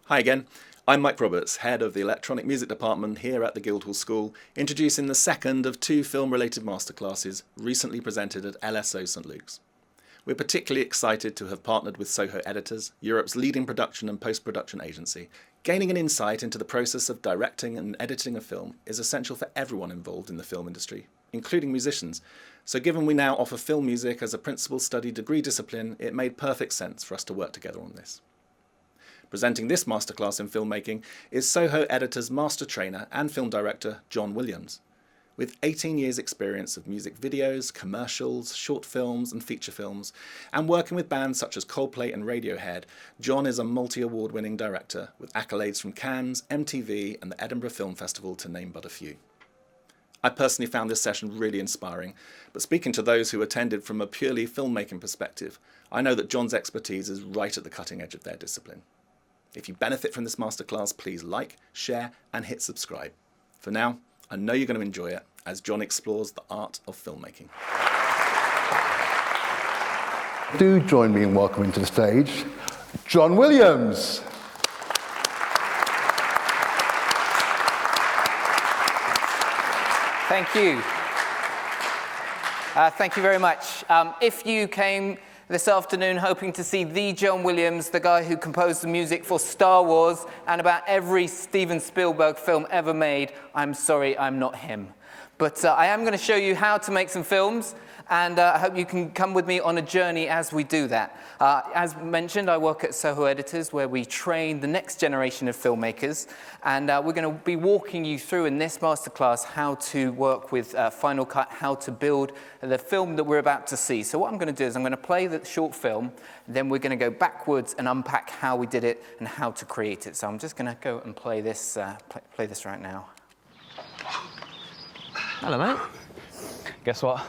Hi again, I'm Mike Roberts, Head of the Electronic Music Department here at the Guildhall School, introducing the second of two film-related masterclasses recently presented at LSO St Luke's. We're particularly excited to have partnered with Soho Editors, Europe's leading production and post-production agency. Gaining an insight into the process of directing and editing a film is essential for everyone involved in the film industry, including musicians. So given we now offer film music as a principal study degree discipline, it made perfect sense for us to work together on this. Presenting this masterclass in filmmaking is Soho Editors Master Trainer and Film Director John Williams. With 18 years experience of music videos, commercials, short films and feature films, and working with bands such as Coldplay and Radiohead, John is a multi-award winning director with accolades from Cannes, MTV and the Edinburgh Film Festival to name but a few. I personally found this session really inspiring, but speaking to those who attended from a purely filmmaking perspective, I know that John's expertise is right at the cutting edge of their discipline. If you benefit from this masterclass, please like, share and hit subscribe. For now, I know you're going to enjoy it as John explores the art of filmmaking. Do join me in welcoming to the stage, John Williams. Thank you. Thank you very much. If you came this afternoon hoping to see the John Williams, the guy who composed the music for Star Wars and about every Steven Spielberg film ever made, I'm sorry, I'm not him. But I am going to show you how to make some films, and I hope you can come with me on a journey as we do that. As mentioned, I work at Soho Editors, where we train the next generation of filmmakers, and we're going to be walking you through in this masterclass how to work with Final Cut, how to build the film that we're about to see. So what I'm going to do is I'm going to play the short film, then we're going to go backwards and unpack how we did it and how to create it. So I'm just going to go and play this right now. Hello, mate. Guess what?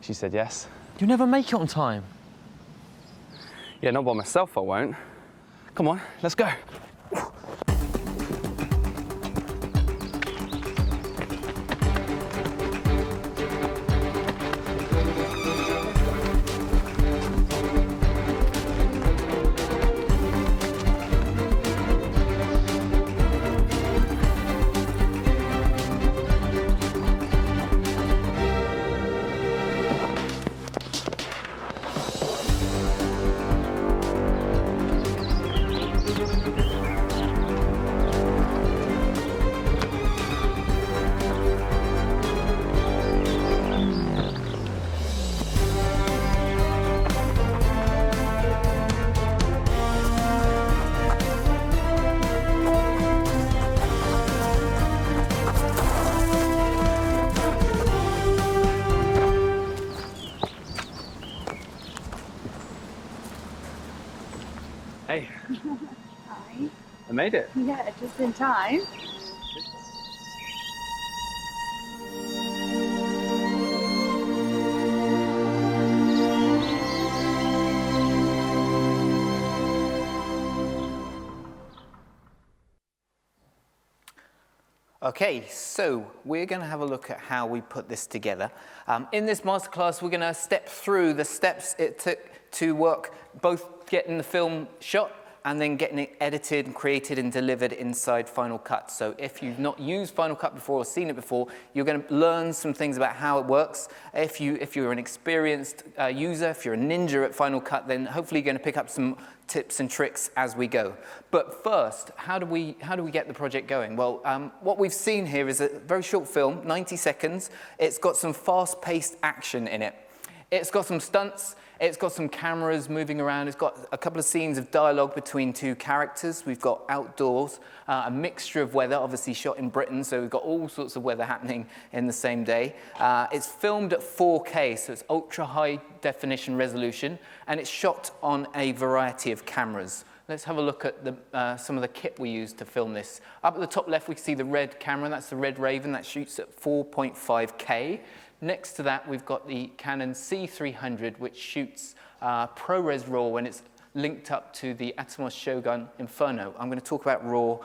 She said yes. You'll never make it on time. Yeah, not by myself, I won't. Come on, let's go. Hey. Hi. I made it. Yeah, just in time. Okay, so we're going to have a look at how we put this together. In this masterclass, we're going to step through the steps it took to work, both getting the film shot and then getting it edited and created and delivered inside Final Cut. So if you've not used Final Cut before or seen it before, you're going to learn some things about how it works. If you're an experienced user, if you're a ninja at Final Cut, then hopefully you're going to pick up some tips and tricks as we go. But first, how do we get the project going? Well, what we've seen here is a very short film, 90 seconds. It's got some fast-paced action in it. It's got some stunts. It's got some cameras moving around. It's got a couple of scenes of dialogue between two characters. We've got outdoors, a mixture of weather, obviously shot in Britain, so we've got all sorts of weather happening in the same day. It's filmed at 4K, so it's ultra high definition resolution, and it's shot on a variety of cameras. Let's have a look at some of the kit we used to film this. Up at the top left, we can see the red camera. That's the Red Raven. That shoots at 4.5K. Next to that, we've got the Canon C300, which shoots ProRes RAW when it's linked up to the Atomos Shogun Inferno. I'm going to talk about RAW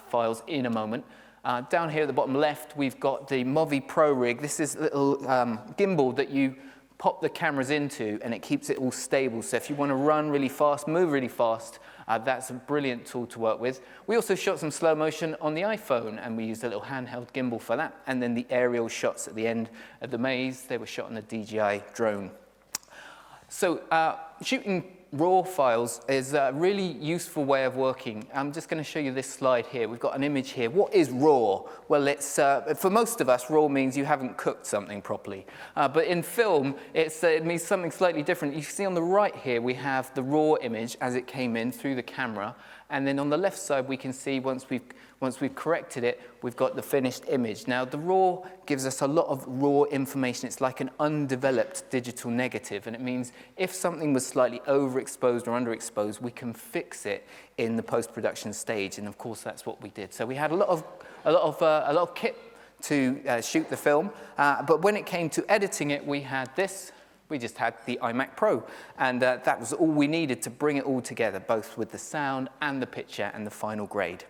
files in a moment. Down here at the bottom left, we've got the Movi Pro rig. This is a little gimbal that you pop the cameras into, and it keeps it all stable. So if you want to run really fast, move really fast, that's a brilliant tool to work with. We also shot some slow motion on the iPhone, and we used a little handheld gimbal for that. And then the aerial shots at the end of the maze, they were shot on a DJI drone. So shooting raw files is a really useful way of working. I'm just going to show you this slide here. We've got an image here. What is raw? Well, it's for most of us, raw means you haven't cooked something properly. But in film, it means something slightly different. You can see on the right here, we have the raw image as it came in through the camera. And then on the left side, we can see once we've corrected it, we've got the finished image. Now, the raw gives us a lot of raw information. It's like an undeveloped digital negative, and it means if something was slightly overexposed or underexposed, we can fix it in the post-production stage. And of course, that's what we did. So we had a lot of kit to shoot the film, but when it came to editing it, we had this. We just had the iMac Pro, and that was all we needed to bring it all together, both with the sound and the picture and the final grade.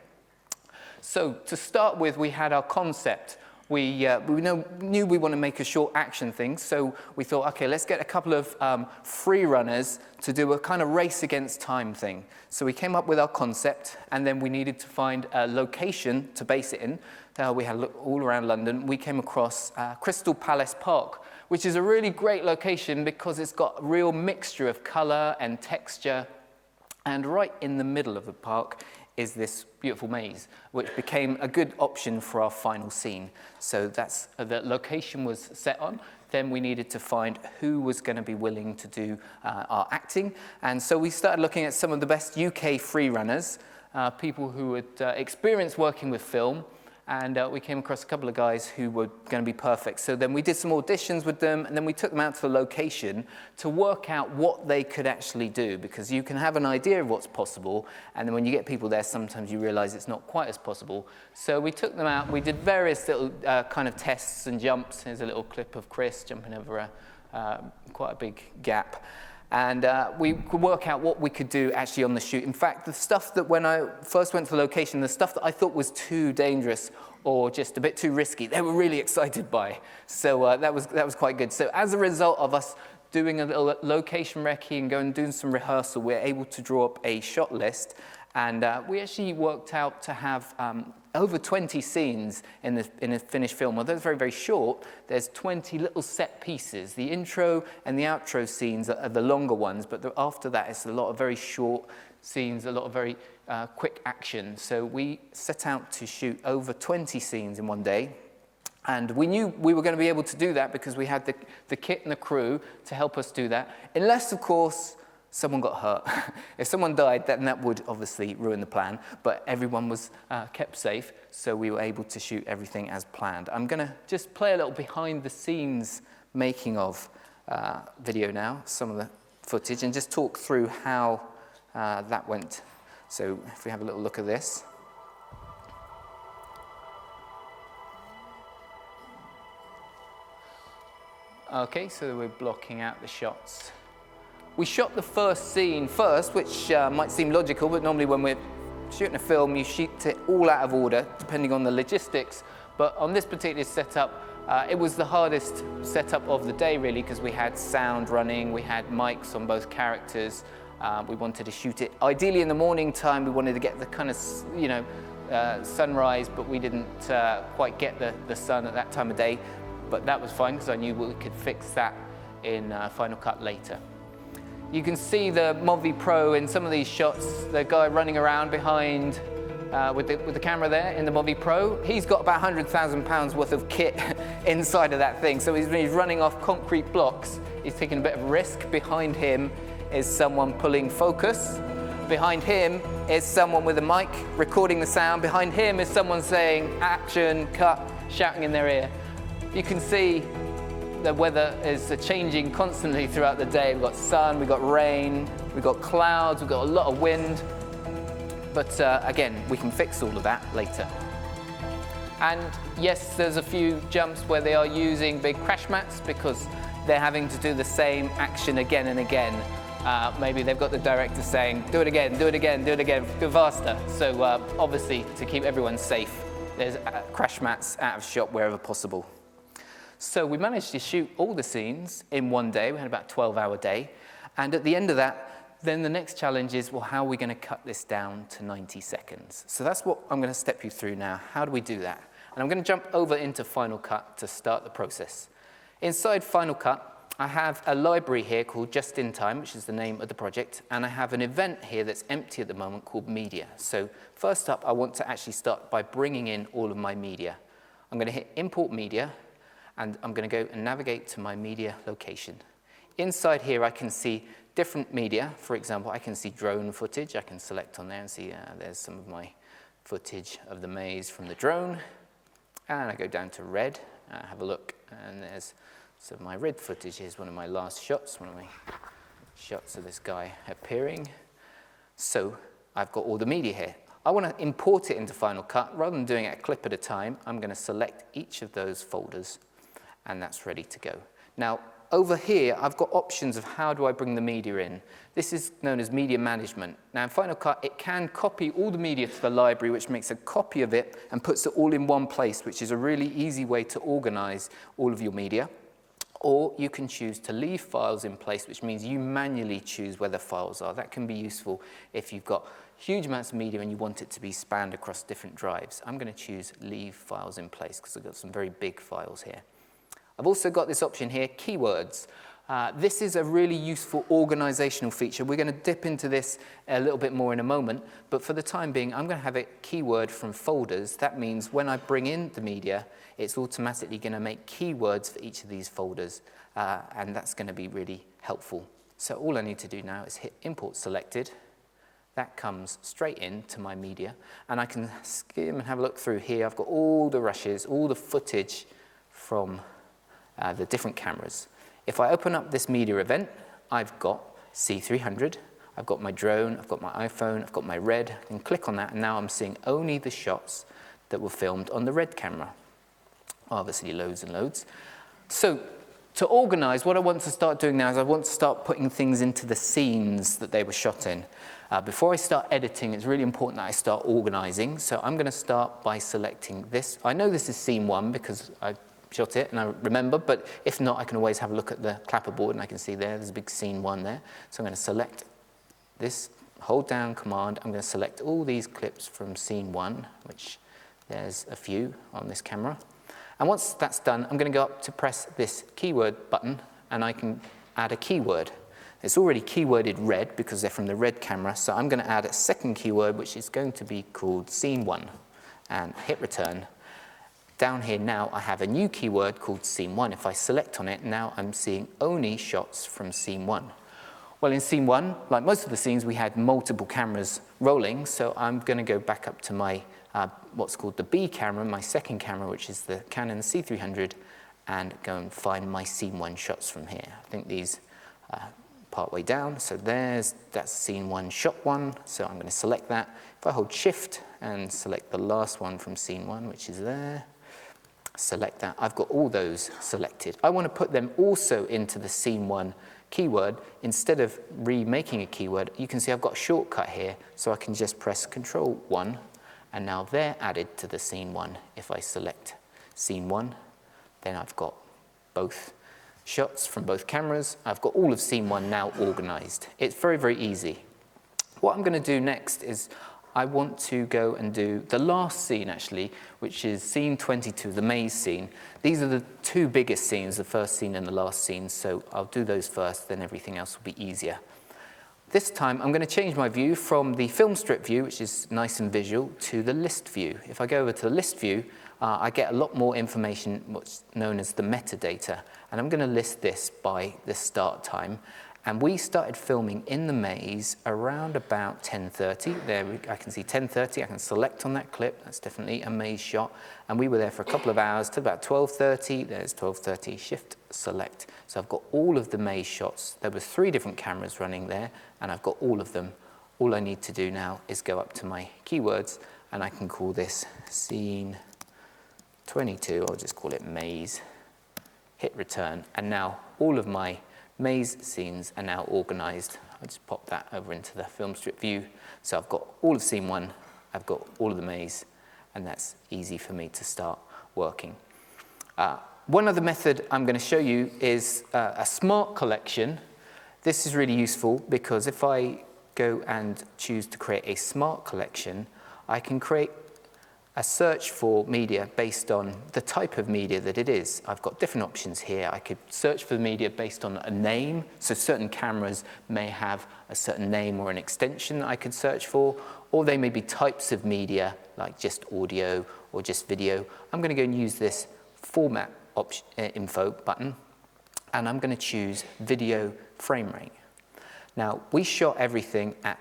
So to start with, we had our concept. We knew we want to make a short action thing, so we thought, okay, let's get a couple of free runners to do a kind of race against time thing. So we came up with our concept, and then we needed to find a location to base it in. We had a look all around London. We came across Crystal Palace Park, which is a really great location because it's got a real mixture of color and texture. And right in the middle of the park is this beautiful maze, which became a good option for our final scene. So that's the location was set on. Then we needed to find who was going to be willing to do our acting. And so we started looking at some of the best UK free runners, people who had experience working with film. And we came across a couple of guys who were going to be perfect. So then we did some auditions with them, and then we took them out to the location to work out what they could actually do, because you can have an idea of what's possible, and then when you get people there, sometimes you realize it's not quite as possible. So we took them out, we did various little kind of tests and jumps. Here's a little clip of Chris jumping over quite a big gap. And we could work out what we could do actually on the shoot. In fact, the stuff that when I first went to the location, the stuff that I thought was too dangerous or just a bit too risky, they were really excited by. So that was quite good. So as a result of us doing a little location recce and going and doing some rehearsal, we're able to draw up a shot list. And we actually worked out to have over 20 scenes in a finished film. Although it's very, very short, there's 20 little set pieces. The intro and the outro scenes are the longer ones, but after that, it's a lot of very short scenes, a lot of very quick action. So we set out to shoot over 20 scenes in one day. And we knew we were going to be able to do that because we had the kit and the crew to help us do that. Unless, of course, someone got hurt. If someone died, then that would obviously ruin the plan, but everyone was kept safe, so we were able to shoot everything as planned. I'm going to just play a little behind the scenes making of video now, some of the footage, and just talk through how that went. So if we have a little look at this. Okay, so we're blocking out the shots. We shot the first scene first, which might seem logical, but normally when we're shooting a film, you shoot it all out of order, depending on the logistics. But on this particular setup, it was the hardest setup of the day, really, because we had sound running, we had mics on both characters. We wanted to shoot it ideally in the morning time. We wanted to get the kind of, sunrise, but we didn't quite get the sun at that time of day. But that was fine, because I knew we could fix that in Final Cut later. You can see the Movi Pro in some of these shots, the guy running around behind with the camera there in the Movi Pro. He's got about £100,000 worth of kit inside of that thing. So he's running off concrete blocks. He's taking a bit of risk. Behind him is someone pulling focus. Behind him is someone with a mic recording the sound. Behind him is someone saying action, cut, shouting in their ear. You can see the weather is changing constantly throughout the day. We've got sun, we've got rain, we've got clouds, we've got a lot of wind. But again, we can fix all of that later. And yes, there's a few jumps where they are using big crash mats because they're having to do the same action again and again. Maybe they've got the director saying, do it again, do it again, do it again, go faster. So obviously, to keep everyone safe, there's crash mats out of shot wherever possible. So we managed to shoot all the scenes in one day. We had about a 12-hour day. And at the end of that, then the next challenge is, well, how are we going to cut this down to 90 seconds? So that's what I'm going to step you through now. How do we do that? And I'm going to jump over into Final Cut to start the process. Inside Final Cut, I have a library here called Just In Time, which is the name of the project, and I have an event here that's empty at the moment called Media. So first up, I want to actually start by bringing in all of my media. I'm going to hit Import Media, and I'm going to go and navigate to my media location. Inside here, I can see different media. For example, I can see drone footage. I can select on there and see there's some of my footage of the maze from the drone. And I go down to red, have a look, and there's so my red footage. Here's one of my last shots, one of my shots of this guy appearing. So I've got all the media here. I want to import it into Final Cut. Rather than doing it a clip at a time, I'm going to select each of those folders, and that's ready to go. Now, over here, I've got options of how do I bring the media in. This is known as media management. Now, in Final Cut, it can copy all the media to the library, which makes a copy of it and puts it all in one place, which is a really easy way to organize all of your media. Or you can choose to leave files in place, which means you manually choose where the files are. That can be useful if you've got huge amounts of media and you want it to be spanned across different drives. I'm going to choose leave files in place because I've got some very big files here. I've also got this option here, keywords. This is a really useful organizational feature. We're going to dip into this a little bit more in a moment, but for the time being, I'm going to have it keyword from folders. That means when I bring in the media, it's automatically going to make keywords for each of these folders, and that's going to be really helpful. So all I need to do now is hit Import Selected. That comes straight into my media, and I can skim and have a look through here. I've got all the rushes, all the footage from the different cameras. If I open up this media event, I've got C300, I've got my drone, I've got my iPhone, I've got my red. I can click on that, and now I'm seeing only the shots that were filmed on the red camera. Obviously, loads and loads. So to organize, what I want to start doing now is I want to start putting things into the scenes that they were shot in. Before I start editing, it's really important that I start organizing. So I'm going to start by selecting this. I know this is scene 1 because I shot it and I remember, but if not, I can always have a look at the clapperboard and I can see there's a big scene 1 there. So I'm going to select this, hold down Command. I'm going to select all these clips from scene 1, which there's a few on this camera. And once that's done, I'm going to go up to press this keyword button, and I can add a keyword. It's already keyworded red because they're from the red camera, so I'm going to add a second keyword, which is going to be called scene 1, and hit return. Down here now, I have a new keyword called scene 1. If I select on it, now I'm seeing only shots from scene 1. Well, in scene 1, like most of the scenes, we had multiple cameras rolling, so I'm going to go back up to my what's called the B camera, my second camera, which is the Canon C300, and go and find my scene 1 shots from here. I think these part way down, so that's scene 1, shot 1, so I'm going to select that. If I hold Shift and select the last one from scene 1, which is there, select that, I've got all those selected. I want to put them also into the scene 1 keyword. Instead of remaking a keyword, you can see I've got a shortcut here, so I can just press Control 1, and now they're added to the scene 1. If I select scene 1, then I've got both shots from both cameras. I've got all of scene 1 now organized. It's very, very easy. What I'm going to do next is I want to go and do the last scene, actually, which is scene 22, the maze scene. These are the two biggest scenes, the first scene and the last scene, so I'll do those first, then everything else will be easier. This time, I'm going to change my view from the film strip view, which is nice and visual, to the list view. If I go over to the list view, I get a lot more information, what's known as the metadata, and I'm going to list this by the start time. And we started filming in the maze around about 10:30. There I can see 10:30. I can select on that clip. That's definitely a maze shot. And we were there for a couple of hours till about 12:30. There's 12:30. Shift select. So I've got all of the maze shots. There were 3 different cameras running there, and I've got all of them. All I need to do now is go up to my keywords, and I can call this scene 22. I'll just call it maze. Hit return, and now all of my maze scenes are now organized. I'll just pop that over into the film strip view. So I've got all of scene 1, I've got all of the maze, and that's easy for me to start working. One other method I'm going to show you is a smart collection. This is really useful because if I go and choose to create a smart collection, I can create a search for media based on the type of media that it is. I've got different options here. I could search for the media based on a name. So certain cameras may have a certain name or an extension that I could search for, or they may be types of media like just audio or just video. I'm going to go and use this format info button, and I'm going to choose video frame rate. Now, we shot everything at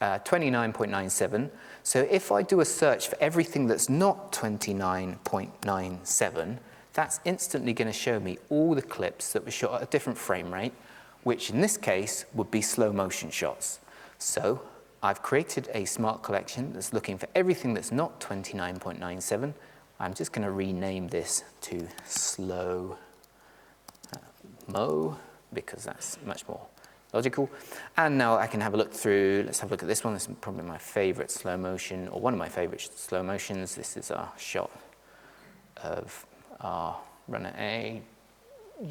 29.97, so if I do a search for everything that's not 29.97, that's instantly going to show me all the clips that were shot at a different frame rate, which in this case would be slow motion shots. So I've created a smart collection that's looking for everything that's not 29.97. I'm just going to rename this to slow mo, because that's much more logical. And now I can have a look through. Let's have a look at this one. This is probably my favorite slow motion, or one of my favorite slow motions. This is our shot of our runner A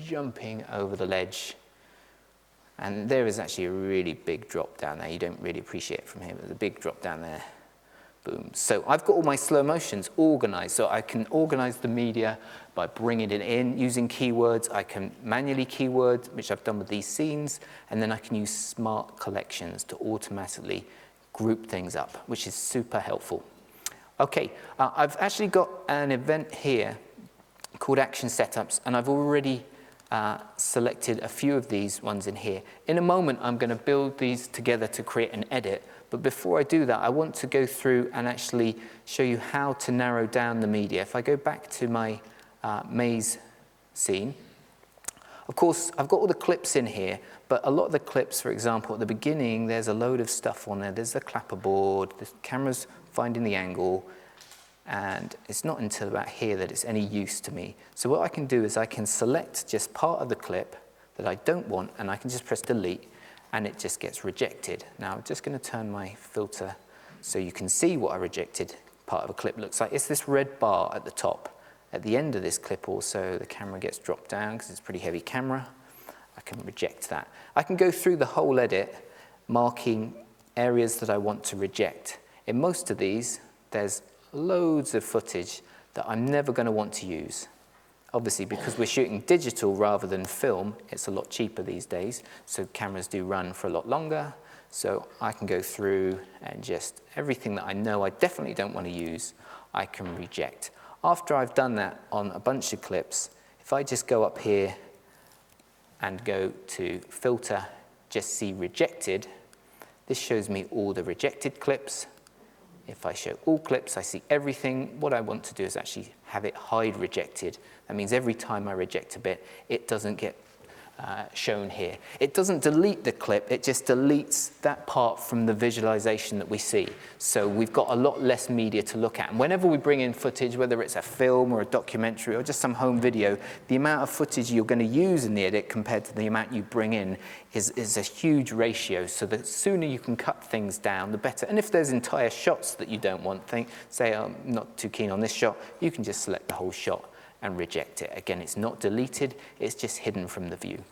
jumping over the ledge. And there is actually a really big drop down there. You don't really appreciate it from here, but there's a big drop down there. Boom. So I've got all my slow motions organized. So I can organize the media by bringing it in using keywords. I can manually keyword, which I've done with these scenes, and then I can use smart collections to automatically group things up, which is super helpful. Okay, I've actually got an event here called Action Setups, and I've already selected a few of these ones in here. In a moment, I'm going to build these together to create an edit. But before I do that, I want to go through and actually show you how to narrow down the media. If I go back to my maze scene, of course, I've got all the clips in here, but a lot of the clips, for example, at the beginning, there's a load of stuff on there. There's the clapperboard, the camera's finding the angle, and it's not until about here that it's any use to me. So what I can do is I can select just part of the clip that I don't want, and I can just press delete, and it just gets rejected. Now I'm just going to turn my filter so you can see what a rejected part of a clip looks like. It's this red bar at the top. At the end of this clip also, the camera gets dropped down because it's a pretty heavy camera. I can reject that. I can go through the whole edit, marking areas that I want to reject. In most of these, there's loads of footage that I'm never going to want to use. Obviously, because we're shooting digital rather than film, it's a lot cheaper these days, so cameras do run for a lot longer. So I can go through and just everything that I know I definitely don't want to use, I can reject. After I've done that on a bunch of clips, if I just go up here and go to Filter, just see Rejected, this shows me all the rejected clips. If I show all clips, I see everything. What I want to do is actually have it hide rejected. That means every time I reject a bit, it doesn't get shown here. It doesn't delete the clip, it just deletes that part from the visualization that we see. So we've got a lot less media to look at. And whenever we bring in footage, whether it's a film or a documentary or just some home video, the amount of footage you're going to use in the edit compared to the amount you bring in is a huge ratio. So the sooner you can cut things down, the better. And if there's entire shots that you don't want, say I'm not too keen on this shot, you can just select the whole shot and reject it. Again, it's not deleted, it's just hidden from the view.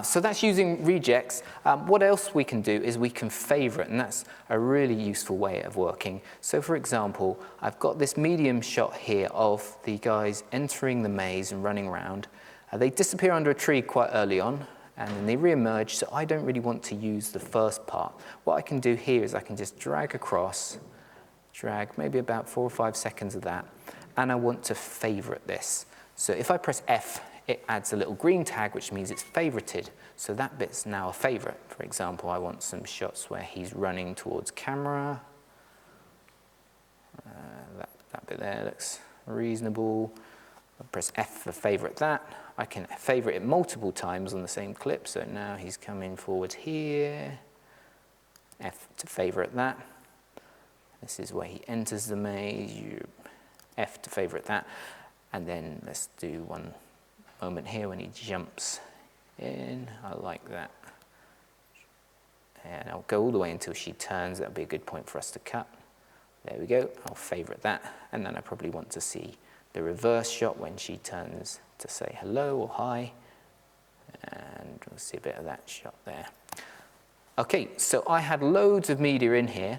So that's using rejects. What else we can do is we can favorite, and that's a really useful way of working. So for example, I've got this medium shot here of the guys entering the maze and running around. They disappear under a tree quite early on, and then they re-emerge, so I don't really want to use the first part. What I can do here is I can just drag across, drag maybe about 4 or 5 seconds of that, and I want to favorite this. So if I press F, it adds a little green tag, which means it's favorited. So that bit's now a favorite. For example, I want some shots where he's running towards camera. That bit there looks reasonable. I press F for favorite that. I can favorite it multiple times on the same clip. So now he's coming forward here. F to favorite that. This is where he enters the maze. F to favorite that. And then let's do one moment here when he jumps in. I like that. And I'll go all the way until she turns. That'll be a good point for us to cut. There we go. I'll favorite that. And then I probably want to see a the reverse shot when she turns to say hello or hi. And we'll see a bit of that shot there. Okay, so I had loads of media in here.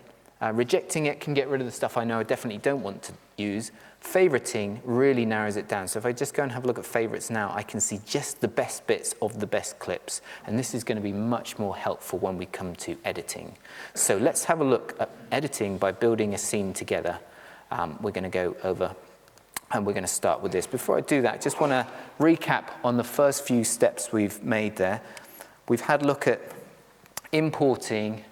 Rejecting it can get rid of the stuff I know I definitely don't want to use. Favoriting really narrows it down. So if I just go and have a look at favorites now, I can see just the best bits of the best clips. And this is going to be much more helpful when we come to editing. So let's have a look at editing by building a scene together. We're going to go over and we're going to start with this. Before I do that, I just want to recap on the first few steps we've made there. We've had a look at importing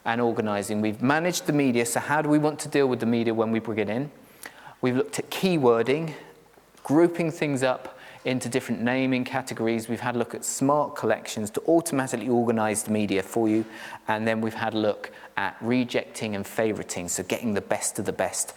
and organizing. We've managed the media, so how do we want to deal with the media when we bring it in? We've looked at keywording, grouping things up into different naming categories. We've had a look at smart collections to automatically organize the media for you. And then we've had a look at rejecting and favoriting, so getting the best of the best.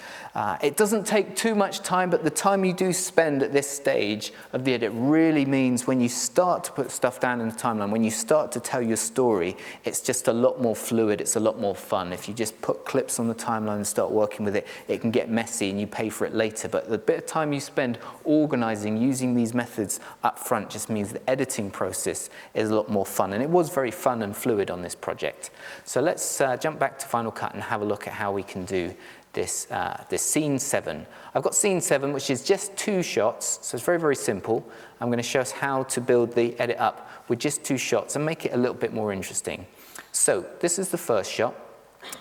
It doesn't take too much time, but the time you do spend at this stage of the edit really means when you start to put stuff down in the timeline, when you start to tell your story, it's just a lot more fluid, it's a lot more fun. If you just put clips on the timeline and start working with it, it can get messy and you pay for it later. But the bit of time you spend organizing, using these methods up front just means the editing process is a lot more fun. And it was very fun and fluid on this project. So let's jump back to Final Cut and have a look at how we can do this scene 7. I've got scene 7, which is just 2 shots, so it's very, very simple. I'm going to show us how to build the edit up with just 2 shots and make it a little bit more interesting. So this is the first shot.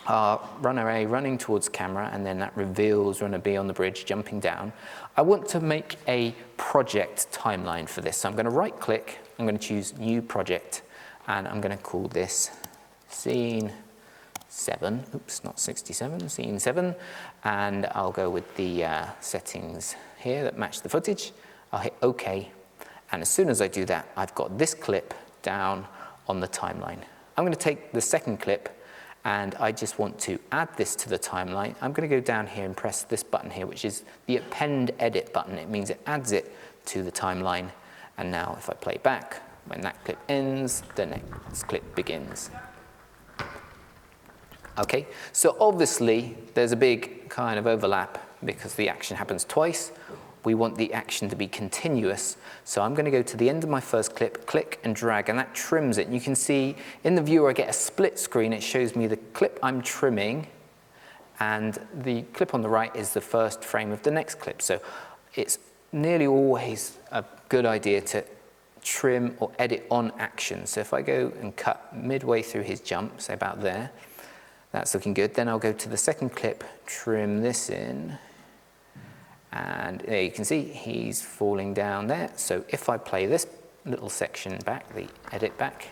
Runner A running towards camera, and then that reveals runner B on the bridge jumping down. I want to make a project timeline for this. So I'm going to right click, I'm going to choose new project, and I'm going to call this scene 7, oops, not 67, scene 7, and I'll go with the settings here that match the footage. I'll hit OK, and as soon as I do that, I've got this clip down on the timeline. I'm going to take the second clip, and I just want to add this to the timeline. I'm going to go down here and press this button here, which is the append edit button. It means it adds it to the timeline, and now if I play back, when that clip ends, the next clip begins. Okay, so obviously there's a big kind of overlap because the action happens twice. We want the action to be continuous. So I'm going to go to the end of my first clip, click and drag, and that trims it. And you can see in the viewer I get a split screen. It shows me the clip I'm trimming, and the clip on the right is the first frame of the next clip. So it's nearly always a good idea to trim or edit on action. So if I go and cut midway through his jump, say about there, that's looking good. Then I'll go to the second clip, trim this in, and there you can see he's falling down there. So if I play this little section back, the edit back,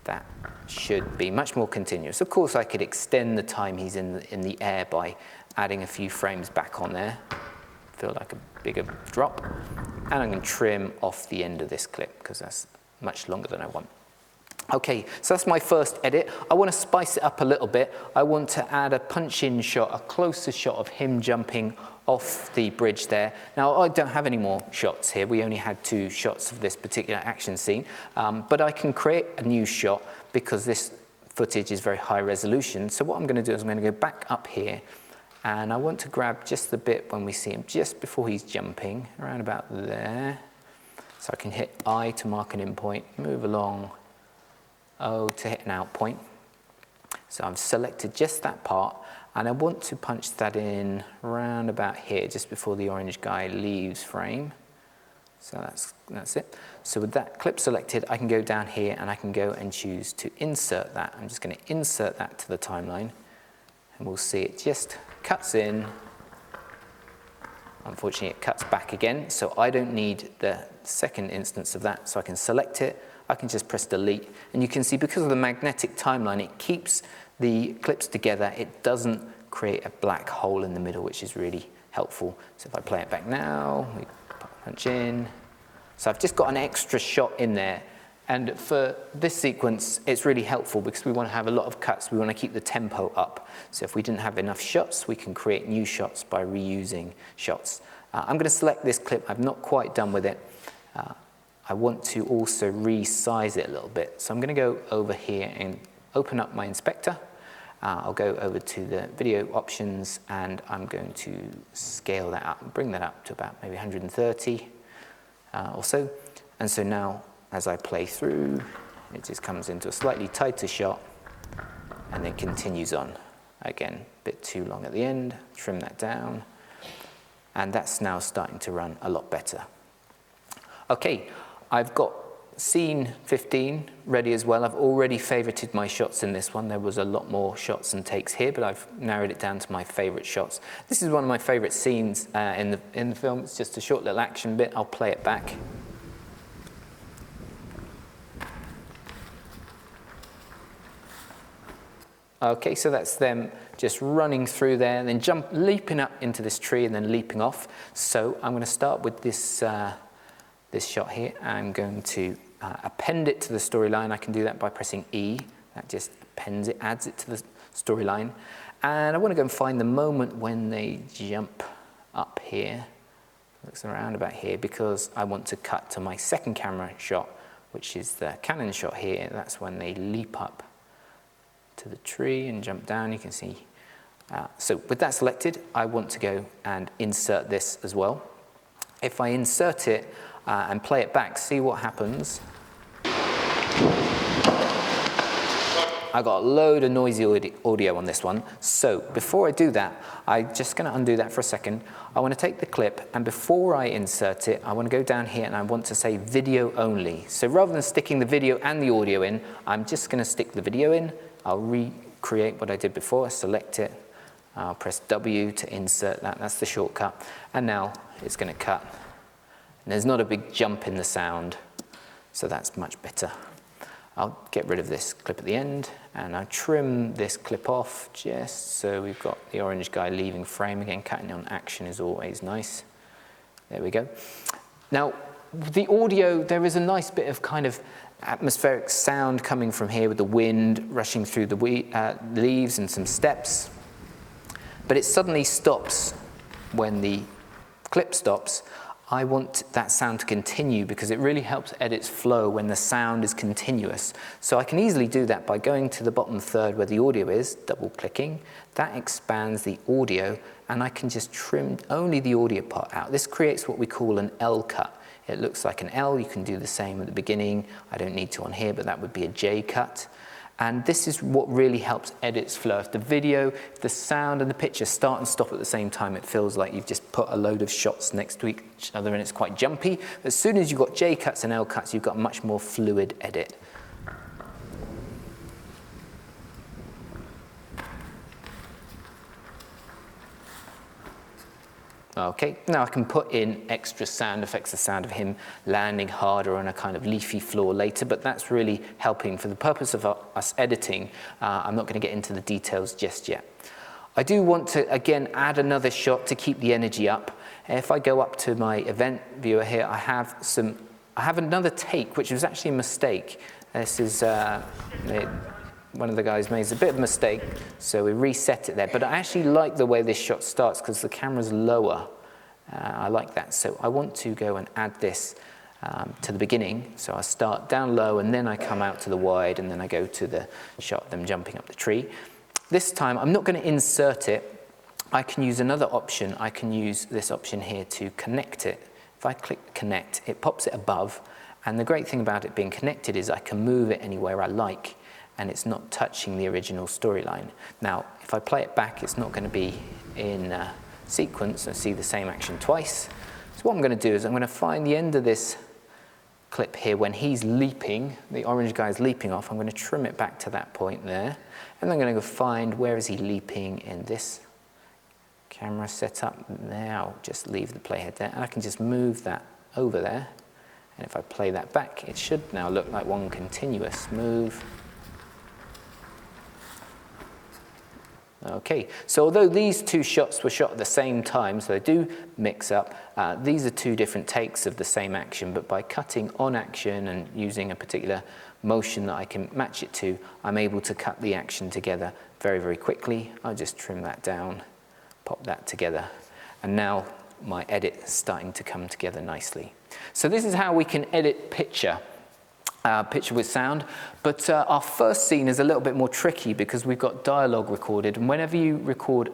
that should be much more continuous. Of course, I could extend the time he's in the air by adding a few frames back on there. Feel like a bigger drop. And I'm going to trim off the end of this clip because that's much longer than I want. Okay, so that's my first edit. I want to spice it up a little bit. I want to add a punch-in shot, a closer shot of him jumping off the bridge there. Now, I don't have any more shots here. We only had 2 shots of this particular action scene. But I can create a new shot because this footage is very high resolution. So what I'm going to do is I'm going to go back up here, and I want to grab just the bit when we see him just before he's jumping, around about there. So I can hit I to mark an in point, move along, O to hit an out point. So I've selected just that part, and I want to punch that in round about here, just before the orange guy leaves frame. So that's it. So with that clip selected, I can go down here and I can go and choose to insert that. I'm just going to insert that to the timeline, and we'll see it just cuts in. Unfortunately, it cuts back again, so I don't need the second instance of that, so I can select it. I can just press delete, and you can see because of the magnetic timeline, it keeps the clips together. It doesn't create a black hole in the middle, which is really helpful. So if I play it back now, we punch in. So I've just got an extra shot in there, and for this sequence, it's really helpful because we want to have a lot of cuts. We want to keep the tempo up. So if we didn't have enough shots, we can create new shots by reusing shots. I'm going to select this clip. I'm not quite done with it. I want to also resize it a little bit. So I'm going to go over here and open up my inspector. I'll go over to the video options and I'm going to scale that up and bring that up to about maybe 130 or so. And so now as I play through, it just comes into a slightly tighter shot and then continues on. Again, a bit too long at the end, trim that down. And that's now starting to run a lot better. Okay, I've got scene 15 ready as well. I've already favorited my shots in this one. There was a lot more shots and takes here, but I've narrowed it down to my favorite shots. This is one of my favorite scenes in the film. It's just a short little action bit. I'll play it back. Okay, so that's them just running through there and then leaping up into this tree and then leaping off. So I'm going to start with this, this shot here. I'm going to append it to the storyline. I can do that by pressing E. That just appends it, adds it to the storyline. And I want to go and find the moment when they jump up here. Looks around about here because I want to cut to my second camera shot, which is the Canon shot here. That's when they leap up to the tree and jump down. You can see. So with that selected, I want to go and insert this as well. If I insert it and play it back, see what happens. I got a load of noisy audio on this one. So before I do that, I'm just going to undo that for a second. I want to take the clip, and before I insert it, I want to go down here and I want to say video only. So rather than sticking the video and the audio in, I'm just going to stick the video in. I'll recreate what I did before. I select it. I'll press W to insert that. That's the shortcut. And now it's going to cut. And there's not a big jump in the sound, so that's much better. I'll get rid of this clip at the end, and I'll trim this clip off just so we've got the orange guy leaving frame. Again, cutting on action is always nice. There we go. Now, the audio, there is a nice bit of kind of atmospheric sound coming from here with the wind rushing through the leaves and some steps. But it suddenly stops when the clip stops. I want that sound to continue because it really helps edits flow when the sound is continuous. So I can easily do that by going to the bottom third where the audio is, double clicking. That expands the audio, and I can just trim only the audio part out. This creates what we call an L cut. It looks like an L. You can do the same at the beginning. I don't need to on here, but that would be a J cut. And this is what really helps edits flow. If the video, if the sound and the picture start and stop at the same time, it feels like you've just put a load of shots next to each other and it's quite jumpy. As soon as you've got J cuts and L cuts, you've got a much more fluid edit. Okay, now I can put in extra sound effects, the sound of him landing harder on a kind of leafy floor later, but that's really helping for the purpose of us editing. I'm not going to get into the details just yet. I do want to, again, add another shot to keep the energy up. If I go up to my event viewer here, I have another take, which was actually a mistake. This is one of the guys made a bit of a mistake, so we reset it there. But I actually like the way this shot starts because the camera's lower. I like that. So I want to go and add this to the beginning. So I start down low, and then I come out to the wide, and then I go to the shot of them jumping up the tree. This time, I'm not going to insert it. I can use another option. I can use this option here to connect it. If I click connect, it pops it above. And the great thing about it being connected is I can move it anywhere I like, and it's not touching the original storyline. Now, if I play it back, it's not going to be in sequence. I see the same action twice. So what I'm going to do is I'm going to find the end of this clip here when he's leaping, the orange guy's leaping off. I'm going to trim it back to that point there. And then I'm going to go find where is he leaping in this camera setup. Now, just leave the playhead there. And I can just move that over there. And if I play that back, it should now look like one continuous move. Okay, so although these two shots were shot at the same time, so they do mix up, these are two different takes of the same action, but by cutting on action and using a particular motion that I can match it to, I'm able to cut the action together very, very quickly. I'll just trim that down, pop that together, and now my edit is starting to come together nicely. So this is how we can edit picture. picture with sound. But our first scene is a little bit more tricky because we've got dialogue recorded. And whenever you record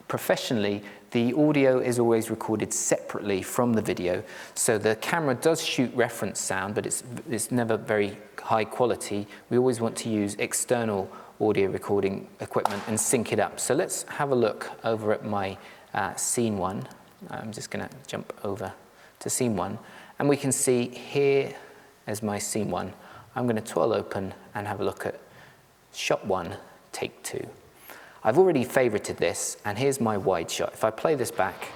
professionally, the audio is always recorded separately from the video. So the camera does shoot reference sound, but it's never very high quality. We always want to use external audio recording equipment and sync it up. So let's have a look over at my scene 1. I'm just going to jump over to scene 1. And we can see here as my scene 1. I'm going to twirl open and have a look at shot 1, take 2. I've already favorited this, and here's my wide shot. If I play this back.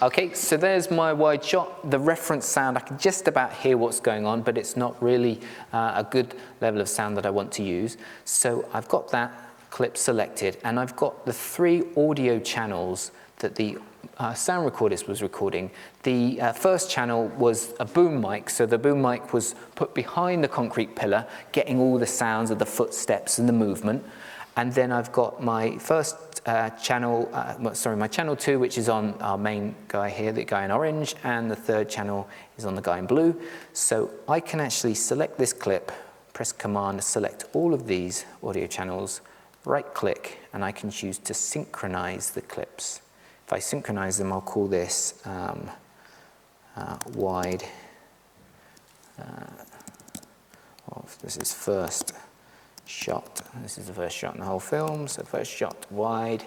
Okay, so there's my wide shot. The reference sound, I can just about hear what's going on, but it's not really a good level of sound that I want to use. So I've got that clip selected, and I've got the 3 audio channels that the sound recordist was recording. The first channel was a boom mic, so the boom mic was put behind the concrete pillar, getting all the sounds of the footsteps and the movement. And then I've got my first channel, my channel 2, which is on our main guy here, the guy in orange, and the third channel is on the guy in blue. So I can actually select this clip, press Command, select all of these audio channels, right-click, and I can choose to synchronize the clips. If I synchronize them, I'll call this wide. This is first shot. This is the first shot in the whole film. So first shot wide.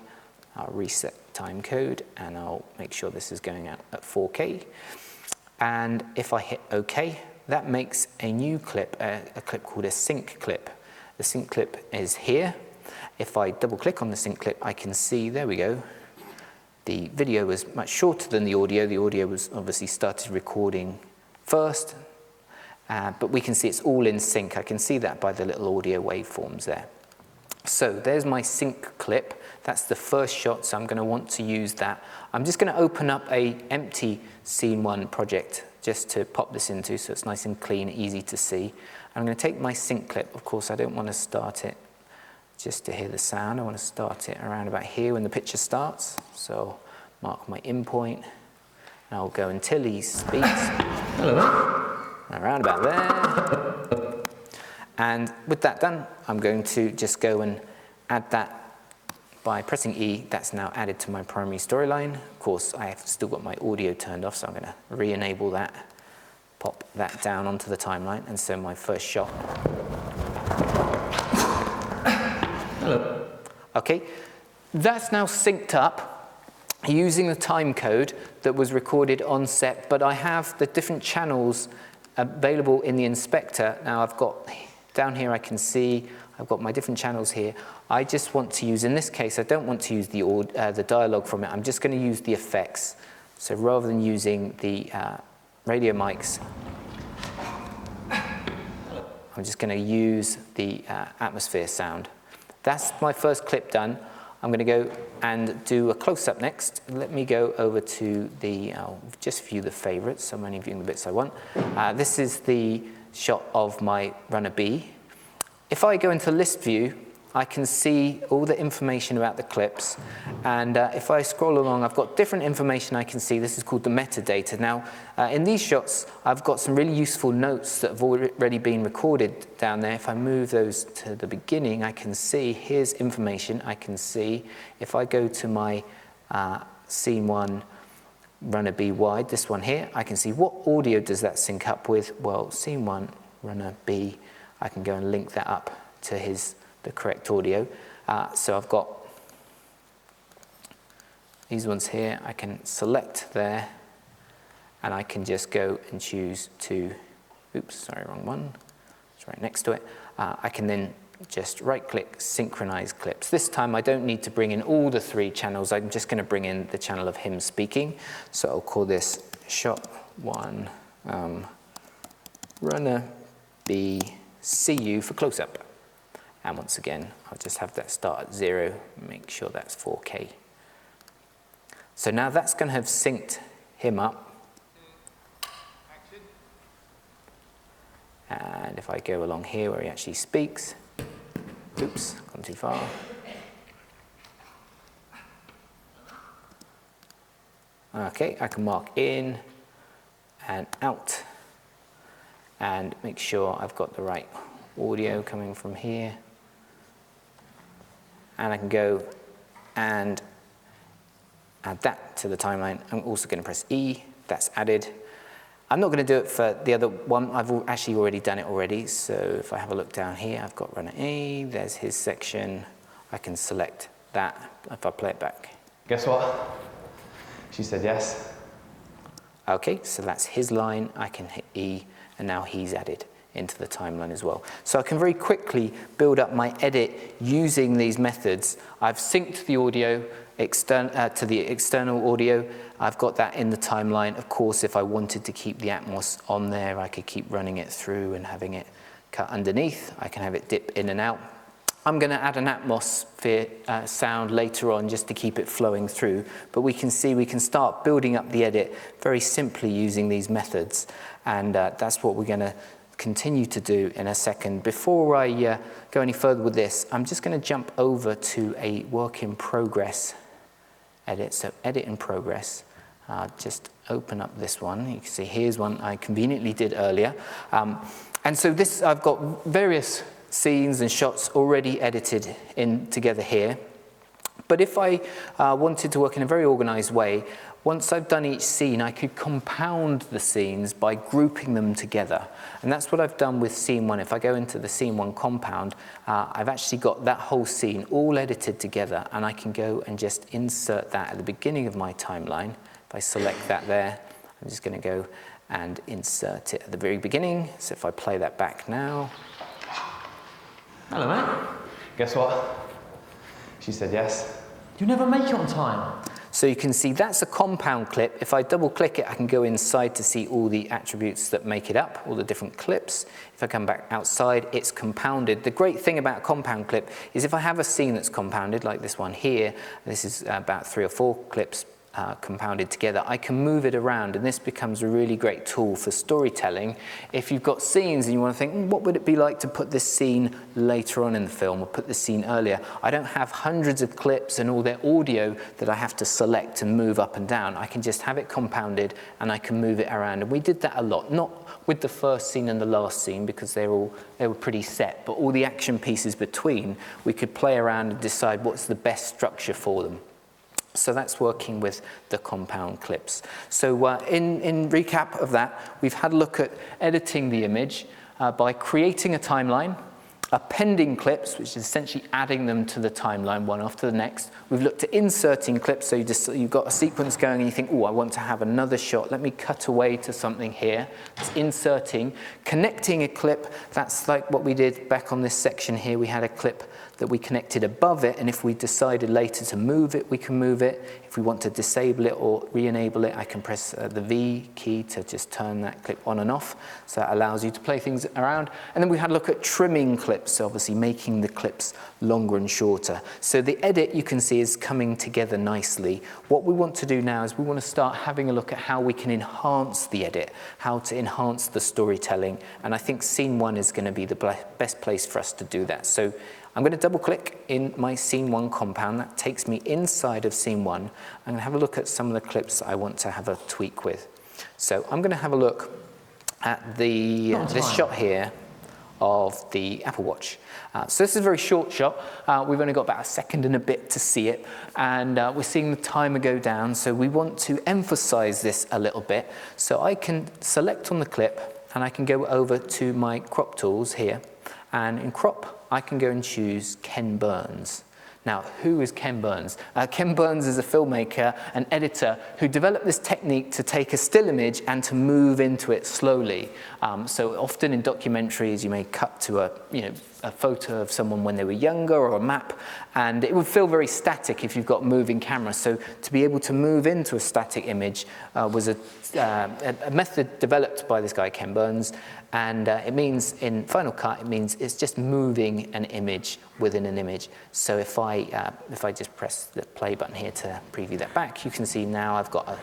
I'll reset time code, and I'll make sure this is going out at 4K. And if I hit OK, that makes a new clip, a clip called a sync clip. The sync clip is here. If I double-click on the sync clip, I can see, there we go. The video was much shorter than the audio. The audio was obviously started recording first, but we can see it's all in sync. I can see that by the little audio waveforms there. So there's my sync clip. That's the first shot, so I'm going to want to use that. I'm just going to open up a empty scene 1 project just to pop this into, so it's nice and clean, easy to see. I'm going to take my sync clip. Of course, I don't want to start it just to hear the sound. I want to start it around about here when the picture starts. So mark my in point, and I'll go until he speaks. Hello. Around about there. And with that done, I'm going to just go and add that by pressing E. That's now added to my primary storyline. Of course, I have still got my audio turned off, so I'm going to re-enable that, pop that down onto the timeline, and so my first shot. Hello. Okay, that's now synced up using the time code that was recorded on set, but I have the different channels available in the inspector. Now I've got, down here I can see, I've got my different channels here. I just want to use, in this case, I don't want to use the dialogue from it. I'm just going to use the effects. So rather than using the radio mics, I'm just going to use the atmosphere sound. That's my first clip done. I'm going to go and do a close-up next. Let me go over to the, I'll just view the favorites, so I'm only viewing the bits I want. This is the shot of my runner B. If I go into list view, I can see all the information about the clips. And if I scroll along, I've got different information I can see. This is called the metadata. Now, in these shots, I've got some really useful notes that have already been recorded down there. If I move those to the beginning, I can see, here's information I can see. If I go to my scene 1, runner B wide, this one here, I can see what audio does that sync up with. Well, scene 1, runner B, I can go and link that up to the correct audio. So I've got these ones here. I can select there, and I can just go and choose to, oops, sorry, wrong one. It's right next to it. I can then just right-click, synchronize clips. This time I don't need to bring in all the 3 channels. I'm just going to bring in the channel of him speaking. So I'll call this shot 1, runner B, see you for close-up. And once again, I'll just have that start at 0, make sure that's 4K. So now that's going to have synced him up. And if I go along here where he actually speaks, oops, gone too far. Okay, I can mark in, and out. And make sure I've got the right audio coming from here. And I can go and add that to the timeline. I'm also going to press E, that's added. I'm not going to do it for the other one. I've actually already done it already. So if I have a look down here, I've got runner A, there's his section. I can select that if I play it back. Guess what? She said yes. Okay, so that's his line. I can hit E, and now he's added into the timeline as well. So I can very quickly build up my edit using these methods. I've synced the audio to the external audio. I've got that in the timeline. Of course, if I wanted to keep the Atmos on there, I could keep running it through and having it cut underneath. I can have it dip in and out. I'm going to add an atmosphere sound later on just to keep it flowing through. But we can see we can start building up the edit very simply using these methods. And that's what we're going to continue to do in a second. Before I go any further with this, I'm just going to jump over to a work in progress edit. So edit in progress. Just open up this one. You can see here's one I conveniently did earlier. And so this, I've got various scenes and shots already edited in together here. But if I wanted to work in a very organized way, once I've done each scene, I could compound the scenes by grouping them together. And that's what I've done with scene one. If I go into the scene one compound, I've actually got that whole scene all edited together, and I can go and just insert that at the beginning of my timeline. If I select that there, I'm just going to go and insert it at the very beginning. So if I play that back now. Hello, mate. Guess what? She said yes. You never make it on time. So you can see that's a compound clip. If I double click it, I can go inside to see all the attributes that make it up, all the different clips. If I come back outside, it's compounded. The great thing about a compound clip is if I have a scene that's compounded, like this one here, this is about 3 or 4 clips compounded together, I can move it around, and this becomes a really great tool for storytelling. If you've got scenes and you want to think, what would it be like to put this scene later on in the film, or put this scene earlier? I don't have hundreds of clips and all their audio that I have to select and move up and down. I can just have it compounded and I can move it around. And we did that a lot, not with the first scene and the last scene because they were pretty set, but all the action pieces between, we could play around and decide what's the best structure for them. So that's working with the compound clips. So in recap of that, we've had a look at editing the image by creating a timeline, appending clips, which is essentially adding them to the timeline one after the next. We've looked at inserting clips, so you've got a sequence going and you think, oh, I want to have another shot. Let me cut away to something here. It's inserting. Connecting a clip, that's like what we did back on this section here. We had a clip that we connected above it, and if we decided later to move it, we can move it. If we want to disable it or re-enable it, I can press the V key to just turn that clip on and off. So that allows you to play things around. And then we had a look at trimming clips, so obviously making the clips longer and shorter. So the edit, you can see, is coming together nicely. What we want to do now is we want to start having a look at how we can enhance the edit, how to enhance the storytelling. And I think scene one is going to be the best place for us to do that. So I'm going to double click in my scene one compound. That takes me inside of scene one. I'm going to have a look at some of the clips I want to have a tweak with. So I'm going to have a look at this shot here of the Apple Watch. So this is a very short shot. We've only got about a second and a bit to see it, and we're seeing the timer go down, so we want to emphasize this a little bit. So I can select on the clip, and I can go over to my crop tools here, and in crop, I can go and choose Ken Burns. Now, who is Ken Burns? Ken Burns is a filmmaker, an editor, who developed this technique to take a still image and to move into it slowly. So often in documentaries, you may cut to a photo of someone when they were younger or a map, and it would feel very static if you've got moving camera. So to be able to move into a static image was a method developed by this guy, Ken Burns, and it means, in Final Cut, it means it's just moving an image within an image. So if I just press the play button here to preview that back, you can see now I've got a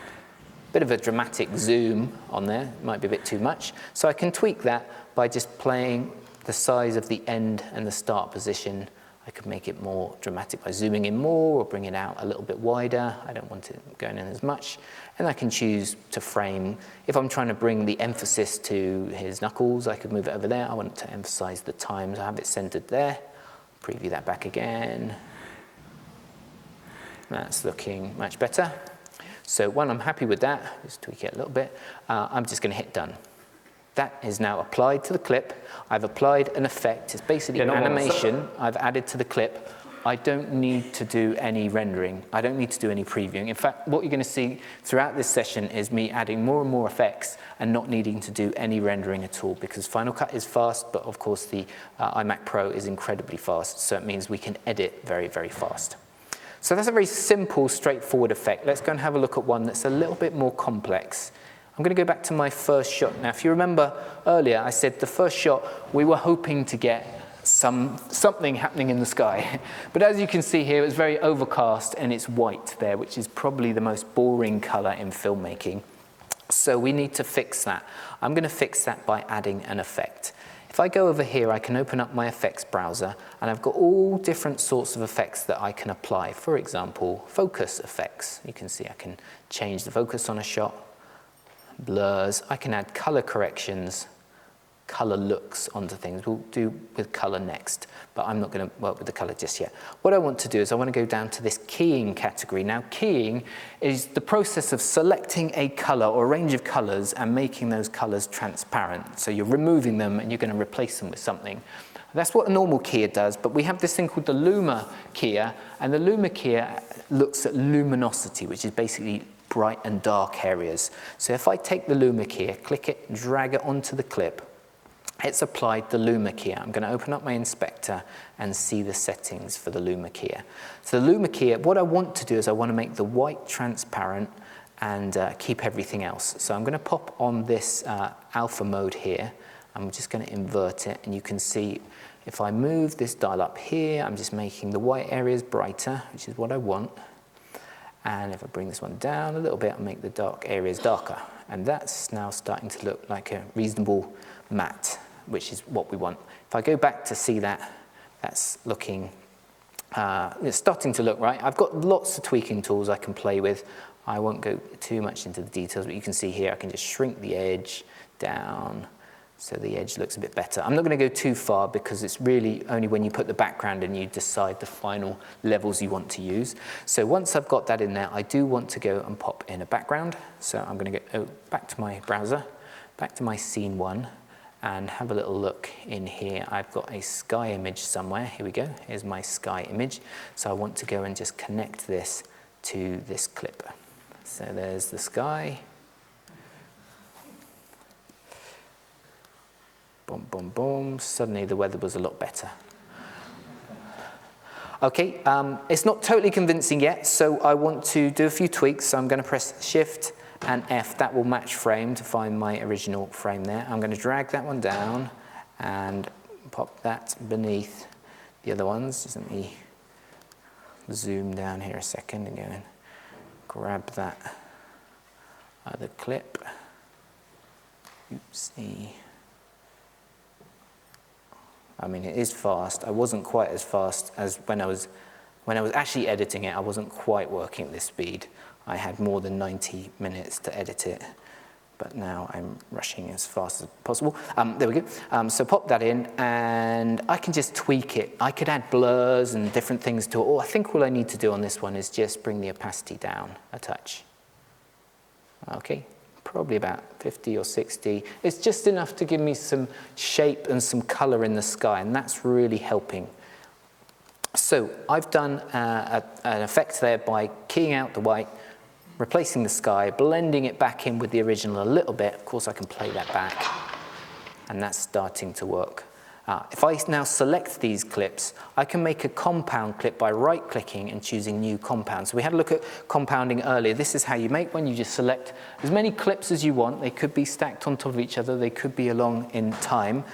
bit of a dramatic zoom on there. It might be a bit too much. So I can tweak that by just playing the size of the end and the start position. I could make it more dramatic by zooming in more or bring it out a little bit wider. I don't want it going in as much. And And I can choose to frame. If I'm trying to bring the emphasis to his knuckles, I could move it over there. I want to emphasize the times. I have it centered there. Preview that back again. That's looking much better. So when I'm happy with that, just tweak it a little bit, I'm just going to hit done. That is now applied to the clip. I've applied an effect. It's basically an animation I've added to the clip. I don't need to do any rendering. I don't need to do any previewing. In fact, what you're going to see throughout this session is me adding more and more effects and not needing to do any rendering at all, because Final Cut is fast, but of course the iMac Pro is incredibly fast, so it means we can edit very, very fast. So that's a very simple, straightforward effect. Let's go and have a look at one that's a little bit more complex. I'm going to go back to my first shot. Now, if you remember earlier, I said the first shot, we were hoping to get something happening in the sky. But as you can see here, it's very overcast and it's white there, which is probably the most boring color in filmmaking. So we need to fix that. I'm going to fix that by adding an effect. If I go over here, I can open up my effects browser, and I've got all different sorts of effects that I can apply. For example, focus effects. You can see I can change the focus on a shot, blurs. I can add color corrections, color looks onto things. We'll do with color next, but I'm not going to work with the color just yet. What I want to do is I want to go down to this keying category. Now, keying is the process of selecting a color or a range of colors and making those colors transparent. So you're removing them and you're going to replace them with something. That's what a normal keyer does, but we have this thing called the Luma keyer, and the Luma keyer looks at luminosity, which is basically bright and dark areas. So if I take the Luma keyer, click it, drag it onto the clip, it's applied the Luma keyer. I'm going to open up my inspector and see the settings for the Luma keyer. So the Luma keyer, what I want to do is I want to make the white transparent and keep everything else. So I'm going to pop on this alpha mode here. I'm just going to invert it, and you can see if I move this dial up here, I'm just making the white areas brighter, which is what I want. And if I bring this one down a little bit, I'll make the dark areas darker. And that's now starting to look like a reasonable matte, which is what we want. If I go back to see that, that's looking, it's starting to look right. I've got lots of tweaking tools I can play with. I won't go too much into the details, but you can see here I can just shrink the edge down so the edge looks a bit better. I'm not going to go too far because it's really only when you put the background in you decide the final levels you want to use. So once I've got that in there, I do want to go and pop in a background. So I'm going to go back to my browser, back to my scene one, and have a little look in here. I've got a sky image somewhere. Here we go. Here's my sky image. So I want to go and just connect this to this clip. So there's the sky. Boom, boom, boom. Suddenly the weather was a lot better. Okay, it's not totally convincing yet, so I want to do a few tweaks. So I'm going to press Shift and F. That will match frame to find my original frame there. I'm going to drag that one down and pop that beneath the other ones. Just let me zoom down here a second and go and grab that other clip. Oopsie. I mean, it is fast. I wasn't quite as fast as when I was actually editing it. I wasn't quite working at this speed. I had more than 90 minutes to edit it, but now I'm rushing as fast as possible. There we go. So pop that in, and I can just tweak it. I could add blurs and different things to it. Oh, I think all I need to do on this one is just bring the opacity down a touch. Okay. Probably about 50 or 60. It's just enough to give me some shape and some color in the sky, and that's really helping. So I've done an effect there by keying out the white, replacing the sky, blending it back in with the original a little bit. Of course, I can play that back, and that's starting to work. If I now select these clips, I can make a compound clip by right-clicking and choosing New Compound. So we had a look at compounding earlier. This is how you make one. You just select as many clips as you want. They could be stacked on top of each other. They could be along in time.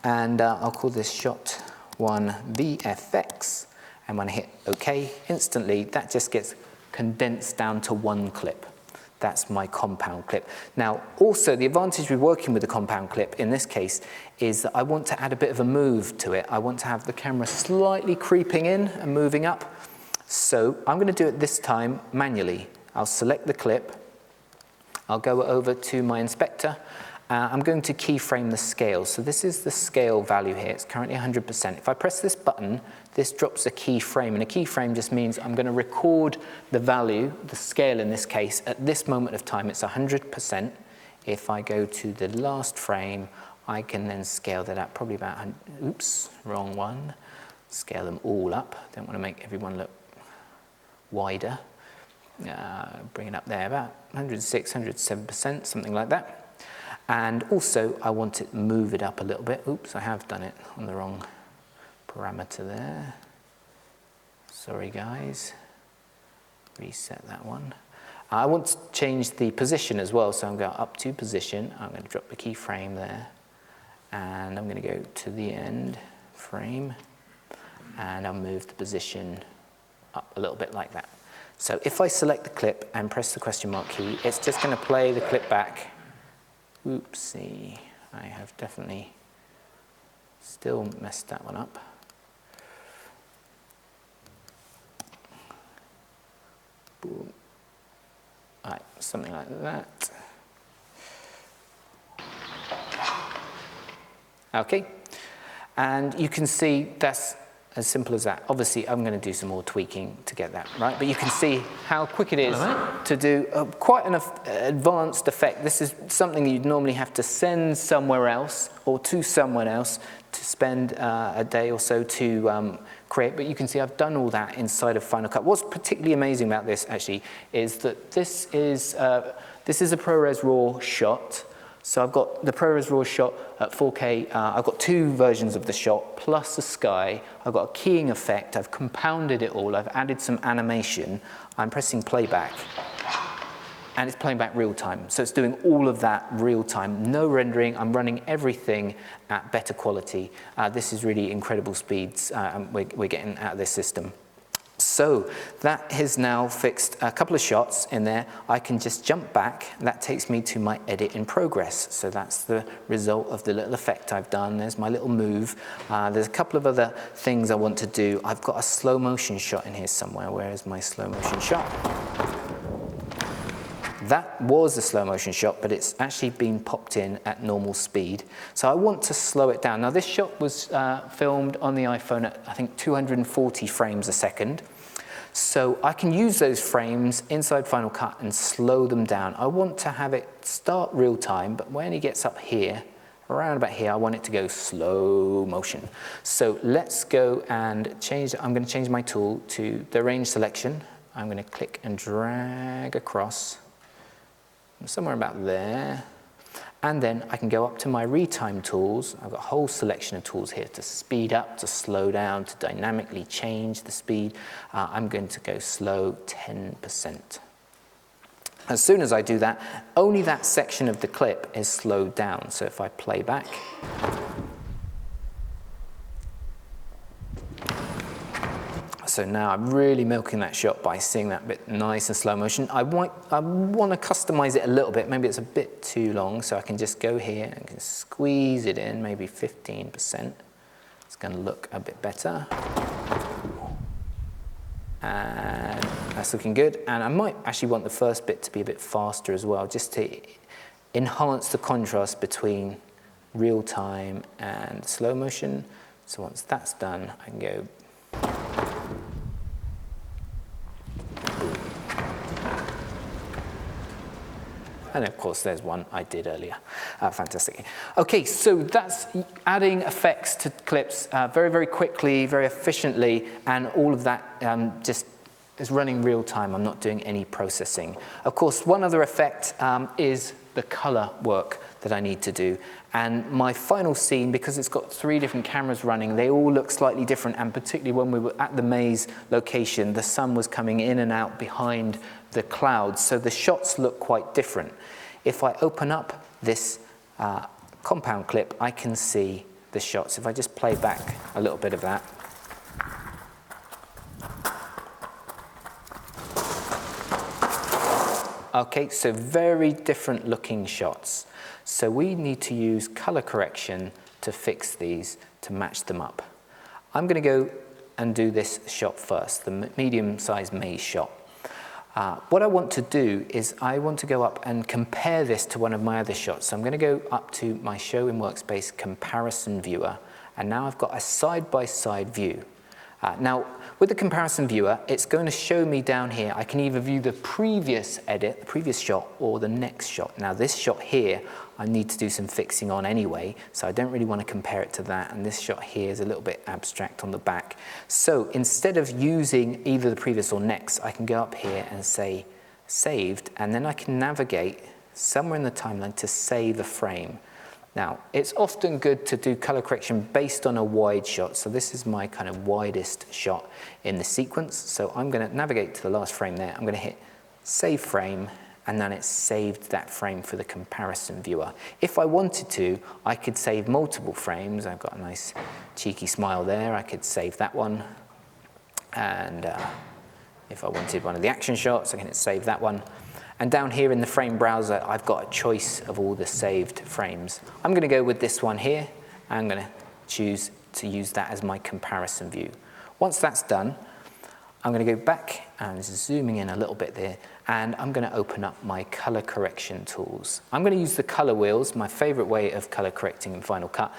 And I'll call this shot 1 VFX. And when I hit OK, instantly, that just gets condensed down to one clip. That's my compound clip. Now, also, the advantage with working with a compound clip in this case is that I want to add a bit of a move to it. I want to have the camera slightly creeping in and moving up. So I'm going to do it this time manually. I'll select the clip, I'll go over to my inspector. I'm going to keyframe the scale. So this is the scale value here. It's currently 100%. If I press this button, this drops a keyframe. And a keyframe just means I'm going to record the value, the scale in this case, at this moment of time. It's 100%. If I go to the last frame, I can then scale that up, probably about, oops, wrong one. Scale them all up. Don't want to make everyone look wider. Bring it up there, about 106, 107%, something like that. And also, I want to move it up a little bit. Oops, I have done it on the wrong parameter there. Sorry, guys. Reset that one. I want to change the position as well, so I'm going up to position. I'm going to drop the keyframe there. And I'm going to go to the end frame. And I'll move the position up a little bit like that. So if I select the clip and press the question mark key, it's just going to play the clip back. Oopsie, I have definitely still messed that one up. Boom. Right, something like that. Okay, and you can see that's as simple as that. Obviously, I'm going to do some more tweaking to get that right, but you can see how quick it is to do quite an advanced effect. This is something you'd normally have to send somewhere else or to someone else to spend a day or so to create, but you can see I've done all that inside of Final Cut. What's particularly amazing about this, actually, is that this is a ProRes RAW shot. So I've got the ProRes RAW shot at 4K. I've got two versions of the shot, plus a sky. I've got a keying effect. I've compounded it all. I've added some animation. I'm pressing playback, and it's playing back real time. So it's doing all of that real time. No rendering. I'm running everything at better quality. This is really incredible speeds we're getting out of this system. So that has now fixed a couple of shots in there. I can just jump back. That takes me to my edit in progress. So that's the result of the little effect I've done. There's my little move. There's a couple of other things I want to do. I've got a slow motion shot in here somewhere. Where is my slow motion shot? That was a slow motion shot, but it's actually been popped in at normal speed. So I want to slow it down. Now this shot was filmed on the iPhone at, I think, 240 frames a second. So I can use those frames inside Final Cut and slow them down. I want to have it start real time, but when it gets up here, around about here, I want it to go slow motion. So let's go and change. I'm going to change my tool to the range selection. I'm going to click and drag across somewhere about there. And then I can go up to my retime tools. I've got a whole selection of tools here to speed up, to slow down, to dynamically change the speed. I'm going to go slow 10%. As soon as I do that, only that section of the clip is slowed down. So if I play back, so now I'm really milking that shot by seeing that bit nice and slow motion. I want to customize it a little bit. Maybe it's a bit too long, so I can just go here and can squeeze it in, maybe 15%. It's going to look a bit better. And that's looking good. And I might actually want the first bit to be a bit faster as well, just to enhance the contrast between real time and slow motion. So once that's done, I can go. And of course, there's one I did earlier. Fantastic. Okay, so that's adding effects to clips very, very quickly, very efficiently, and all of that just is running real time. I'm not doing any processing. Of course, one other effect is the color work that I need to do. And my final scene, because it's got 3 different cameras running, they all look slightly different, and particularly when we were at the maze location, the sun was coming in and out behind the clouds, so the shots look quite different. If I open up this compound clip, I can see the shots. If I just play back a little bit of that. Okay, so very different looking shots. So we need to use color correction to fix these, to match them up. I'm going to go and do this shot first, the medium-sized maze shot. What I want to do is I want to go up and compare this to one of my other shots. So I'm going to go up to my Show in Workspace comparison viewer, and now I've got a side-by-side view. Now, with the comparison viewer, it's going to show me down here, I can either view the previous edit, the previous shot, or the next shot. Now, this shot here, I need to do some fixing on anyway, so I don't really want to compare it to that, and this shot here is a little bit abstract on the back. So instead of using either the previous or next, I can go up here and say saved, and then I can navigate somewhere in the timeline to save a frame. Now, it's often good to do color correction based on a wide shot. So this is my kind of widest shot in the sequence. So I'm going to navigate to the last frame there. I'm going to hit Save Frame, and then it's saved that frame for the comparison viewer. If I wanted to, I could save multiple frames. I've got a nice cheeky smile there. I could save that one. And if I wanted one of the action shots, I can hit Save that one. And down here in the frame browser, I've got a choice of all the saved frames. I'm going to go with this one here. I'm going to choose to use that as my comparison view. Once that's done, I'm going to go back and zooming in a little bit there, and I'm going to open up my color correction tools. I'm going to use the color wheels, my favorite way of color correcting in Final Cut,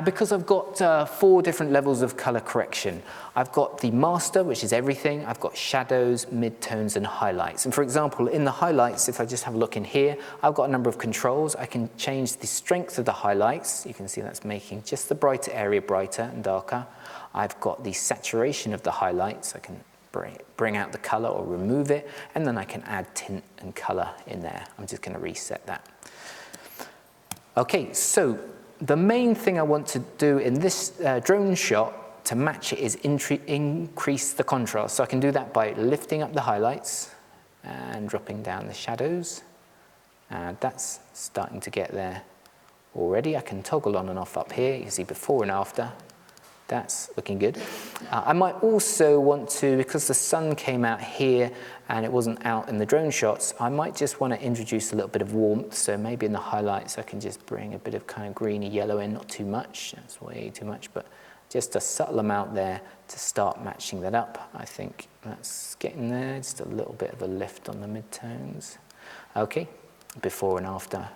because I've got 4 different levels of color correction. I've got the master, which is everything. I've got shadows, midtones, and highlights. And for example, in the highlights, if I just have a look in here, I've got a number of controls. I can change the strength of the highlights. You can see that's making just the brighter area brighter and darker. I've got the saturation of the highlights. I can bring out the color or remove it, and then I can add tint and color in there. I'm just going to reset that. Okay, so the main thing I want to do in this drone shot to match it is increase the contrast. So I can do that by lifting up the highlights and dropping down the shadows. And that's starting to get there already. I can toggle on and off up here. You can see before and after. That's looking good. I might also want to, because the sun came out here and it wasn't out in the drone shots, I might just want to introduce a little bit of warmth. So maybe in the highlights I can just bring a bit of kind of greeny yellow in, not too much, that's way too much, but just a subtle amount there to start matching that up. I think that's getting there, just a little bit of a lift on the midtones. Okay, before and after.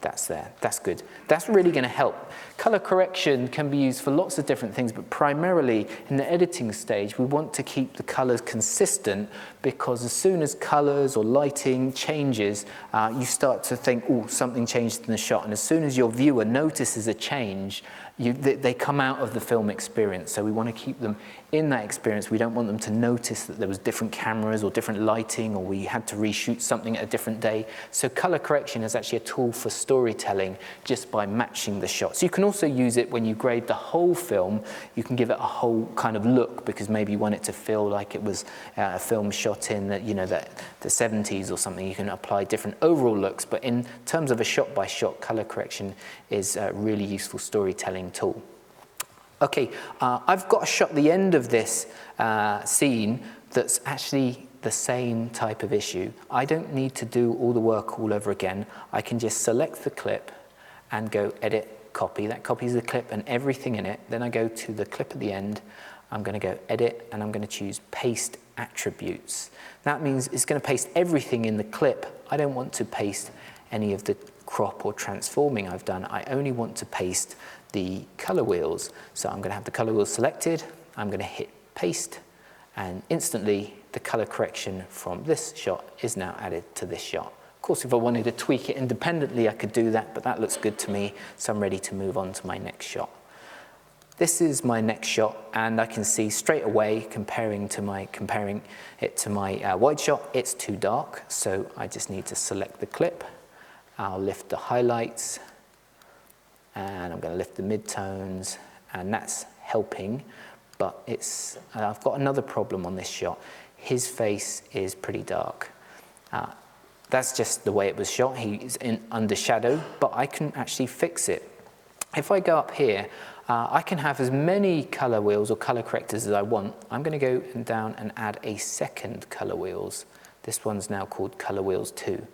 That's there, that's good. That's really going to help. Color correction can be used for lots of different things, but primarily in the editing stage, we want to keep the colors consistent, because as soon as colors or lighting changes, you start to think, oh, something changed in the shot. And as soon as your viewer notices a change, they come out of the film experience. So we want to keep them in that experience. We don't want them to notice that there was different cameras or different lighting, or we had to reshoot something at a different day. So color correction is actually a tool for storytelling just by matching the shots. You can also use it when you grade the whole film. You can give it a whole kind of look, because maybe you want it to feel like it was a film shot in the 70s or something. You can apply different overall looks, but in terms of a shot-by-shot, color correction is a really useful storytelling tool. Okay, I've got a shot at the end of this scene that's actually the same type of issue. I don't need to do all the work all over again. I can just select the clip and go edit, copy. That copies the clip and everything in it. Then I go to the clip at the end. I'm going to go edit, and I'm going to choose paste attributes. That means it's going to paste everything in the clip. I don't want to paste any of the crop or transforming I've done. I only want to paste the color wheels. So I'm going to have the color wheels selected. I'm going to hit paste, and instantly the color correction from this shot is now added to this shot. Of course, if I wanted to tweak it independently, I could do that, but that looks good to me, so I'm ready to move on to my next shot. This is my next shot, and I can see straight away, comparing it to my wide shot, it's too dark, so I just need to select the clip. I'll lift the highlights, and I'm going to lift the midtones, and that's helping, but I've got another problem on this shot. His face is pretty dark. That's just the way it was shot. He's under shadow, but I can actually fix it. If I go up here, I can have as many color wheels or color correctors as I want. I'm going to go down and add a second color wheels. This one's now called Color Wheels 2.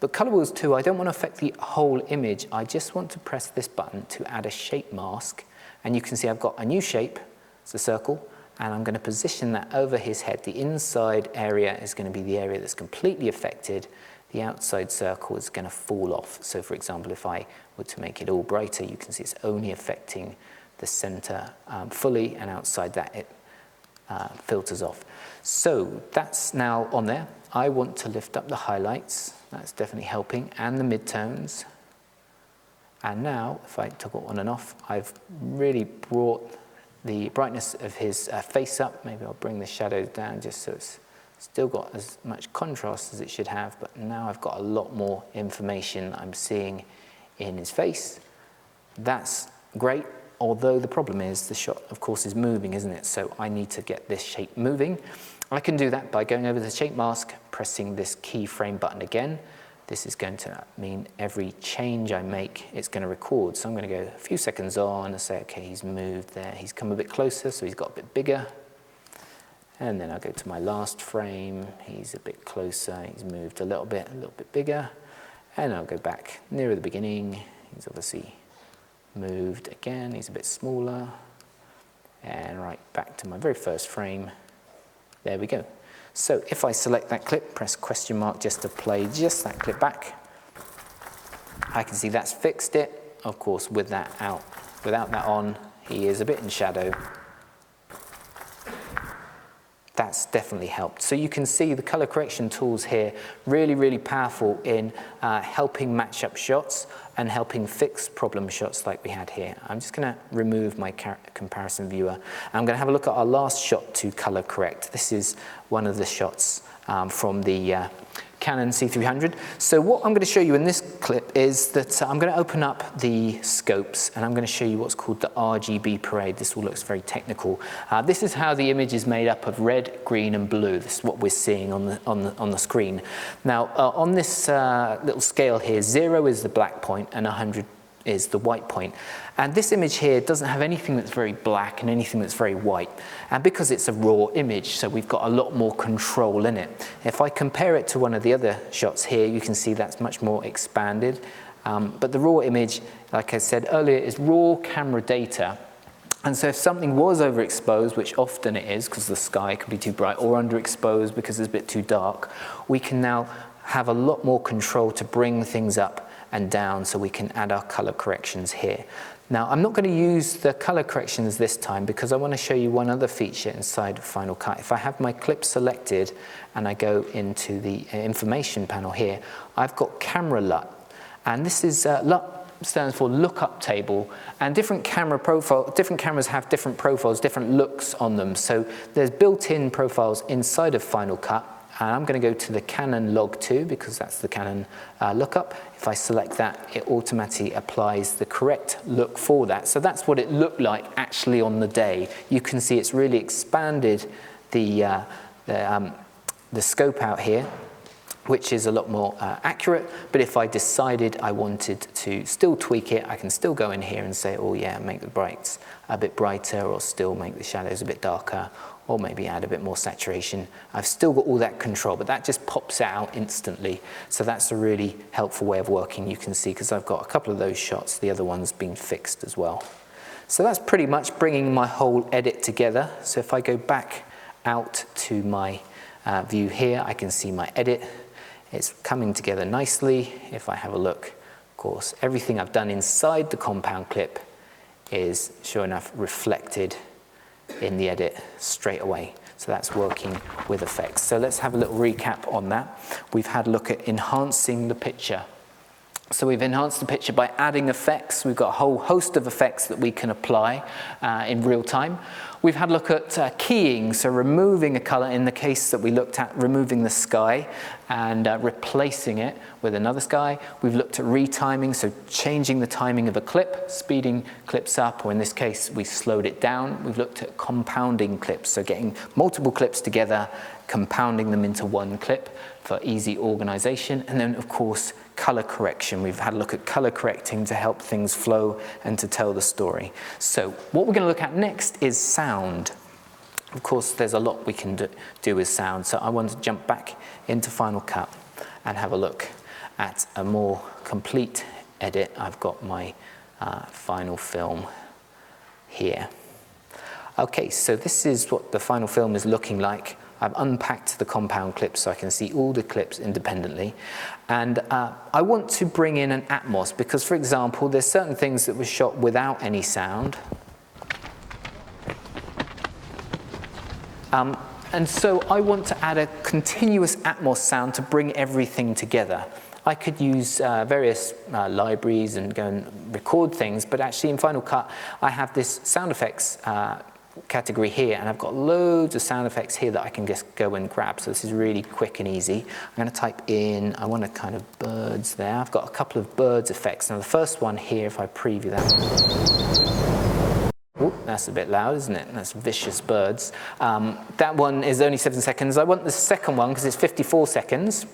But Color Wheels 2, I don't want to affect the whole image. I just want to press this button to add a shape mask. And you can see I've got a new shape, it's a circle, and I'm going to position that over his head. The inside area is going to be the area that's completely affected. The outside circle is going to fall off. So for example, if I were to make it all brighter, you can see it's only affecting the center fully, and outside that it filters off. So that's now on there. I want to lift up the highlights. That's definitely helping, and the midtones. And now, if I toggle on and off, I've really brought the brightness of his face up. Maybe I'll bring the shadows down just so it's still got as much contrast as it should have, but now I've got a lot more information I'm seeing in his face. That's great, although the problem is the shot, of course, is moving, isn't it? So I need to get this shape moving. I can do that by going over the shape mask, pressing this keyframe button again. This is going to mean every change I make, it's going to record. So I'm going to go a few seconds on and say, okay, he's moved there. He's come a bit closer, so he's got a bit bigger. And then I'll go to my last frame. He's a bit closer. He's moved a little bit bigger. And I'll go back nearer the beginning. He's obviously moved again. He's a bit smaller. And right back to my very first frame. There we go. So if I select that clip, press question mark just to play just that clip back, I can see that's fixed it. Of course, with that out, without that on, he is a bit in shadow. That's definitely helped. So you can see the color correction tools here, really, really powerful in helping match up shots and helping fix problem shots like we had here. I'm just going to remove my comparison viewer. I'm going to have a look at our last shot to color correct. This is one of the shots from the Canon C300. So what I'm going to show you in this clip is that I'm going to open up the scopes and I'm going to show you what's called the RGB parade. This all looks very technical. This is how the image is made up of red, green and blue. This is what we're seeing on the screen. Now on this little scale here, 0 is the black point and 100 is the white point. And this image here doesn't have anything that's very black and anything that's very white. And because it's a raw image, so we've got a lot more control in it. If I compare it to one of the other shots here, you can see that's much more expanded. But the raw image, like I said earlier, is raw camera data. And so if something was overexposed, which often it is because the sky could be too bright, or underexposed because it's a bit too dark, we can now have a lot more control to bring things up and down so we can add our color corrections here. Now, I'm not going to use the color corrections this time because I want to show you one other feature inside of Final Cut. If I have my clip selected and I go into the information panel here, I've got camera LUT. And this is LUT stands for lookup table, and different cameras have different profiles, different looks on them. So there's built-in profiles inside of Final Cut. And I'm going to go to the Canon Log 2 because that's the Canon lookup. If I select that, it automatically applies the correct look for that. So that's what it looked like actually on the day. You can see it's really expanded the scope out here, which is a lot more accurate. But if I decided I wanted to still tweak it, I can still go in here and say, oh yeah, make the brights a bit brighter, or still make the shadows a bit darker, or maybe add a bit more saturation. I've still got all that control, but that just pops out instantly. So that's a really helpful way of working, you can see, because I've got a couple of those shots, the other one's been fixed as well. So that's pretty much bringing my whole edit together. So if I go back out to my view here, I can see my edit. It's coming together nicely. If I have a look, of course, everything I've done inside the compound clip is, sure enough, reflected in the edit straight away. So that's working with effects. So let's have a little recap on that. We've had a look at enhancing the picture. So we've enhanced the picture by adding effects. We've got a whole host of effects that we can apply in real time. We've had a look at keying, so removing a color. In the case that we looked at, removing the sky and replacing it with another sky. We've looked at retiming, so changing the timing of a clip, speeding clips up, or in this case, we slowed it down. We've looked at compounding clips, so getting multiple clips together, compounding them into one clip for easy organization. And then, of course, color correction. We've had a look at color correcting to help things flow and to tell the story. So what we're going to look at next is sound. Of course, there's a lot we can do with sound. So I want to jump back into Final Cut and have a look at a more complete edit. I've got my final film here. Okay, so this is what the final film is looking like. I've unpacked the compound clips so I can see all the clips independently. And I want to bring in an atmos because, for example, there's certain things that were shot without any sound. And so I want to add a continuous atmos sound to bring everything together. I could use various libraries and go and record things, but actually in Final Cut, I have this sound effects category here, and I've got loads of sound effects here that I can just go and grab. So this is really quick and easy. I'm going to type in, I want a kind of birds there. I've got a couple of birds effects. Now the first one here, if I preview that. Ooh, that's a bit loud, isn't it? That's vicious birds. That one is only 7 seconds. I want the second one because it's 54 seconds.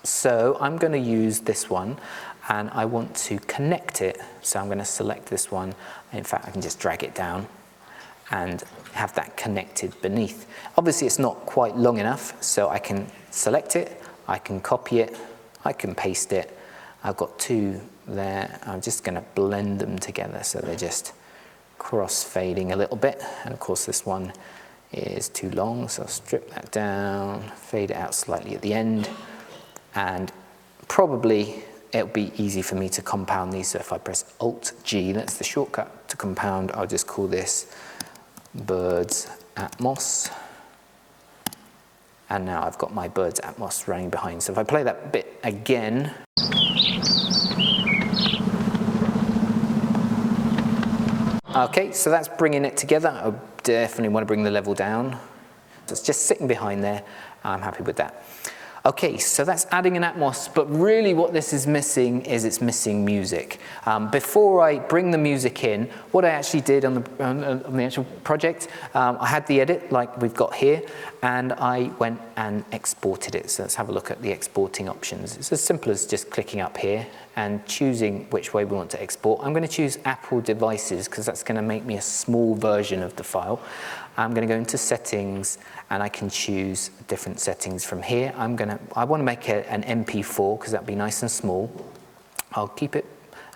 So I'm going to use this one, and I want to connect it. So I'm going to select this one. In fact, I can just drag it down and have that connected beneath. Obviously, it's not quite long enough, so I can select it, I can copy it, I can paste it. I've got two there. I'm just going to blend them together so they're just cross-fading a little bit. And of course, this one is too long, so I'll strip that down, fade it out slightly at the end, and probably it'll be easy for me to compound these. So if I press Alt-G, that's the shortcut to compound, I'll just call this Birds Atmos. And now I've got my Birds Atmos running behind. So if I play that bit again. Okay, so that's bringing it together. I definitely want to bring the level down. So it's just sitting behind there. I'm happy with that. Okay, so that's adding an atmos, but really what this is missing is it's missing music. Before I bring the music in, what I actually did on the actual project, I had the edit like we've got here, and I went and exported it. So let's have a look at the exporting options. It's as simple as just clicking up here and choosing which way we want to export. I'm going to choose Apple devices because that's going to make me a small version of the file. I'm going to go into settings, and I can choose different settings from here. I want to make it an MP4 because that'd be nice and small. I'll keep it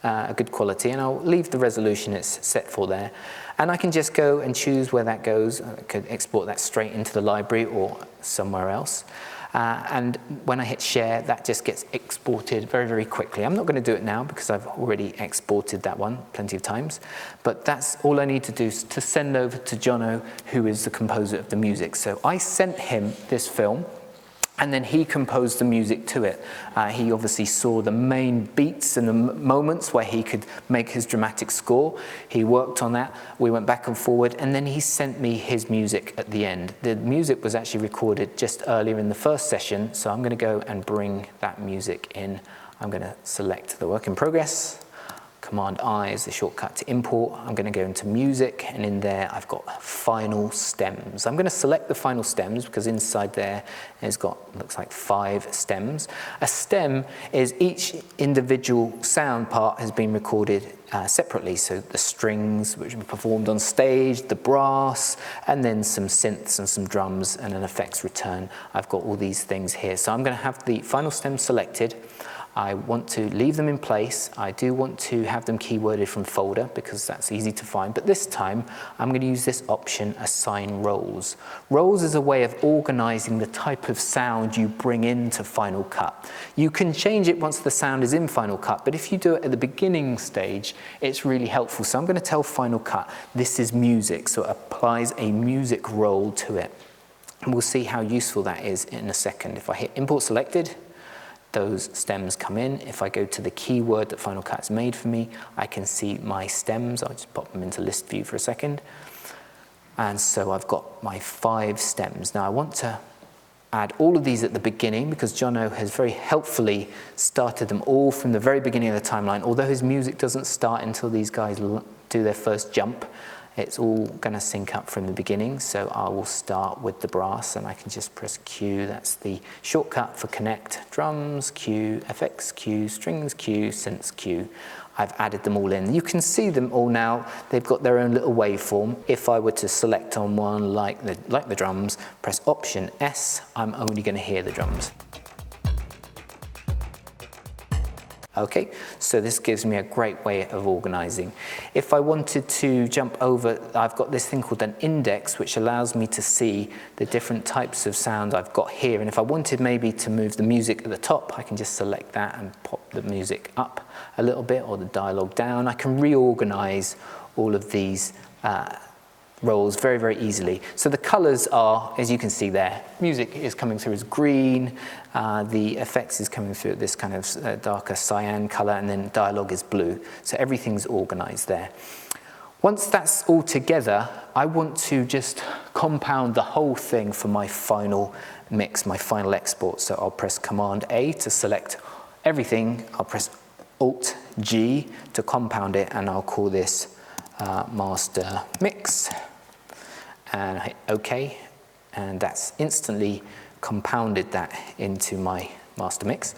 a good quality, and I'll leave the resolution it's set for there. And I can just go and choose where that goes. I could export that straight into the library or somewhere else. And when I hit share, that just gets exported very, very quickly. I'm not going to do it now because I've already exported that one plenty of times. But that's all I need to do is to send over to Jono, who is the composer of the music. So I sent him this film, and then he composed the music to it. He obviously saw the main beats and the moments where he could make his dramatic score. He worked on that. We went back and forward, and then he sent me his music at the end. The music was actually recorded just earlier in the first session, so I'm going to go and bring that music in. I'm going to select the work in progress. Command-I is the shortcut to import. I'm going to go into music, and in there I've got final stems. I'm going to select the final stems because inside there it's got, looks like 5 stems. A stem is each individual sound part has been recorded separately. So the strings, which were performed on stage, the brass, and then some synths and some drums and an effects return. I've got all these things here. So I'm going to have the final stems selected. I want to leave them in place. I do want to have them keyworded from folder because that's easy to find. But this time, I'm going to use this option, assign roles. Roles is a way of organizing the type of sound you bring into Final Cut. You can change it once the sound is in Final Cut, but if you do it at the beginning stage, it's really helpful. So I'm going to tell Final Cut, this is music. So it applies a music role to it. And we'll see how useful that is in a second. If I hit import selected, those stems come in. If I go to the keyword that Final Cut's made for me, I can see my stems. I'll just pop them into list view for a second. And so I've got my 5 stems. Now I want to add all of these at the beginning because Jono has very helpfully started them all from the very beginning of the timeline. Although his music doesn't start until these guys do their first jump, it's all going to sync up from the beginning. So I will start with the brass, and I can just press Q. That's the shortcut for connect. Drums, Q, FX, Q, strings, Q, synths, Q. I've added them all in. You can see them all now. They've got their own little waveform. If I were to select on one like the drums, press Option S, I'm only going to hear the drums. Okay, so this gives me a great way of organizing. If I wanted to jump over, I've got this thing called an index, which allows me to see the different types of sound I've got here. And if I wanted maybe to move the music at the top, I can just select that and pop the music up a little bit or the dialogue down. I can reorganize all of these roles very, very easily. So the colors are, as you can see there, music is coming through as green, the effects is coming through at this kind of darker cyan color, and then dialogue is blue. So everything's organized there. Once that's all together, I want to just compound the whole thing for my final mix, my final export. So I'll press Command A to select everything. I'll press Alt G to compound it, and I'll call this master mix, and I hit OK, and that's instantly compounded that into my master mix.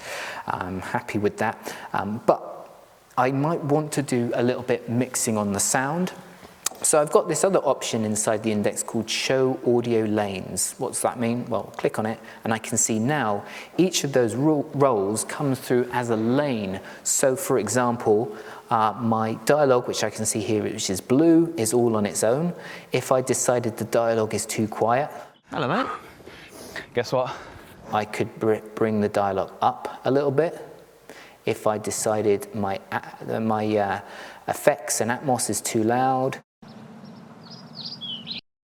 I'm happy with that, but I might want to do a little bit mixing on the sound. So I've got this other option inside the index called Show Audio Lanes. What's that mean? Well, click on it, and I can see now each of those roles comes through as a lane. So for example, my dialogue, which I can see here, which is blue, is all on its own. If I decided the dialogue is too quiet, Hello, mate. Guess what? I could bring the dialogue up a little bit. If I decided my effects and Atmos is too loud,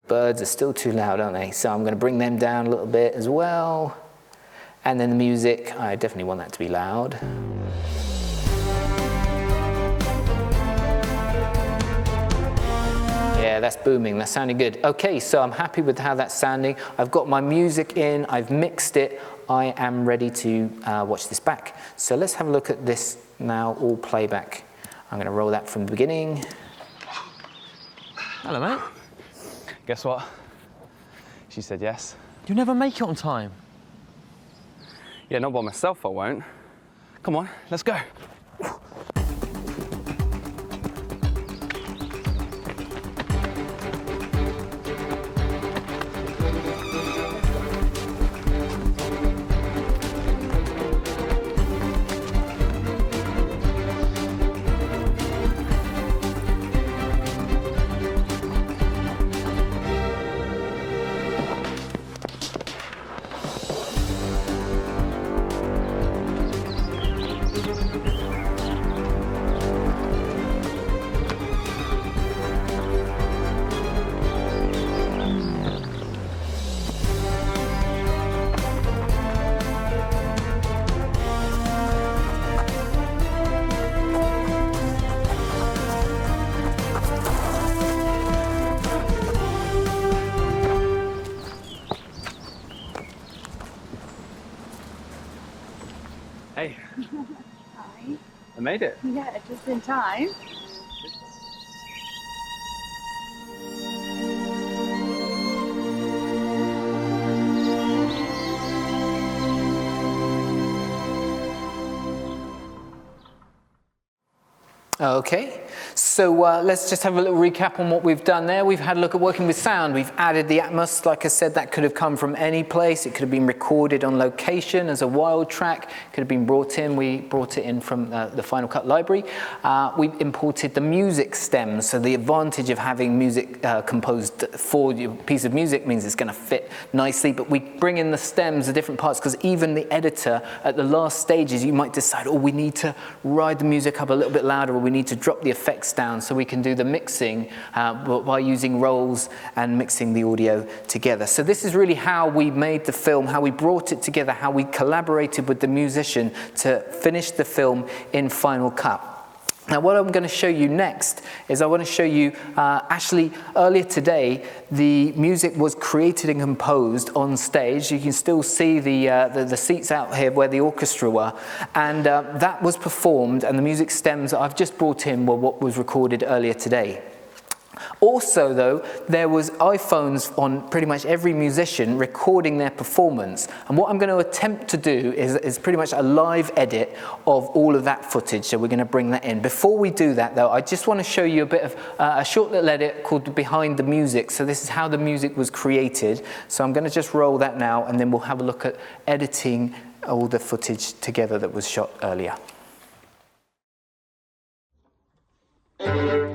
birds are still too loud, aren't they? So I'm going to bring them down a little bit as well. And then the music, I definitely want that to be loud. Yeah, that's booming, that's sounding good. Okay, so I'm happy with how that's sounding. I've got my music in, I've mixed it. I am ready to watch this back. So let's have a look at this now, all playback. I'm going to roll that from the beginning. Hello, mate. Guess what? She said yes. You'll never make it on time. Yeah, not by myself, I won't. Come on, let's go. Hey, Hi. I made it. Yeah, just in time. Okay, so let's just have a little recap on what we've done there. We've had a look at working with sound. We've added the Atmos. Like I said, that could have come from any place. It could have been recorded on location as a wild track. It could have been brought in. We brought it in from the Final Cut library. We imported the music stems. So the advantage of having music composed for your piece of music means it's going to fit nicely. But we bring in the stems, the different parts, because even the editor at the last stages, you might decide, oh, we need to ride the music up a little bit louder, or we need to drop the effects down, so we can do the mixing by using rolls and mixing the audio together. So this is really how we made the film, how we brought it together, how we collaborated with the musician to finish the film in Final Cut. Now what I'm going to show you next is I want to show you, actually earlier today, the music was created and composed on stage. You can still see the seats out here where the orchestra were, and that was performed, and the music stems that I've just brought in were what was recorded earlier today. Also, though, there was iPhones on pretty much every musician recording their performance. And what I'm going to attempt to do is pretty much a live edit of all of that footage. So we're going to bring that in. Before we do that, though, I just want to show you a bit of a short little edit called Behind the Music. So this is how the music was created. So I'm going to just roll that now, and then we'll have a look at editing all the footage together that was shot earlier. I'm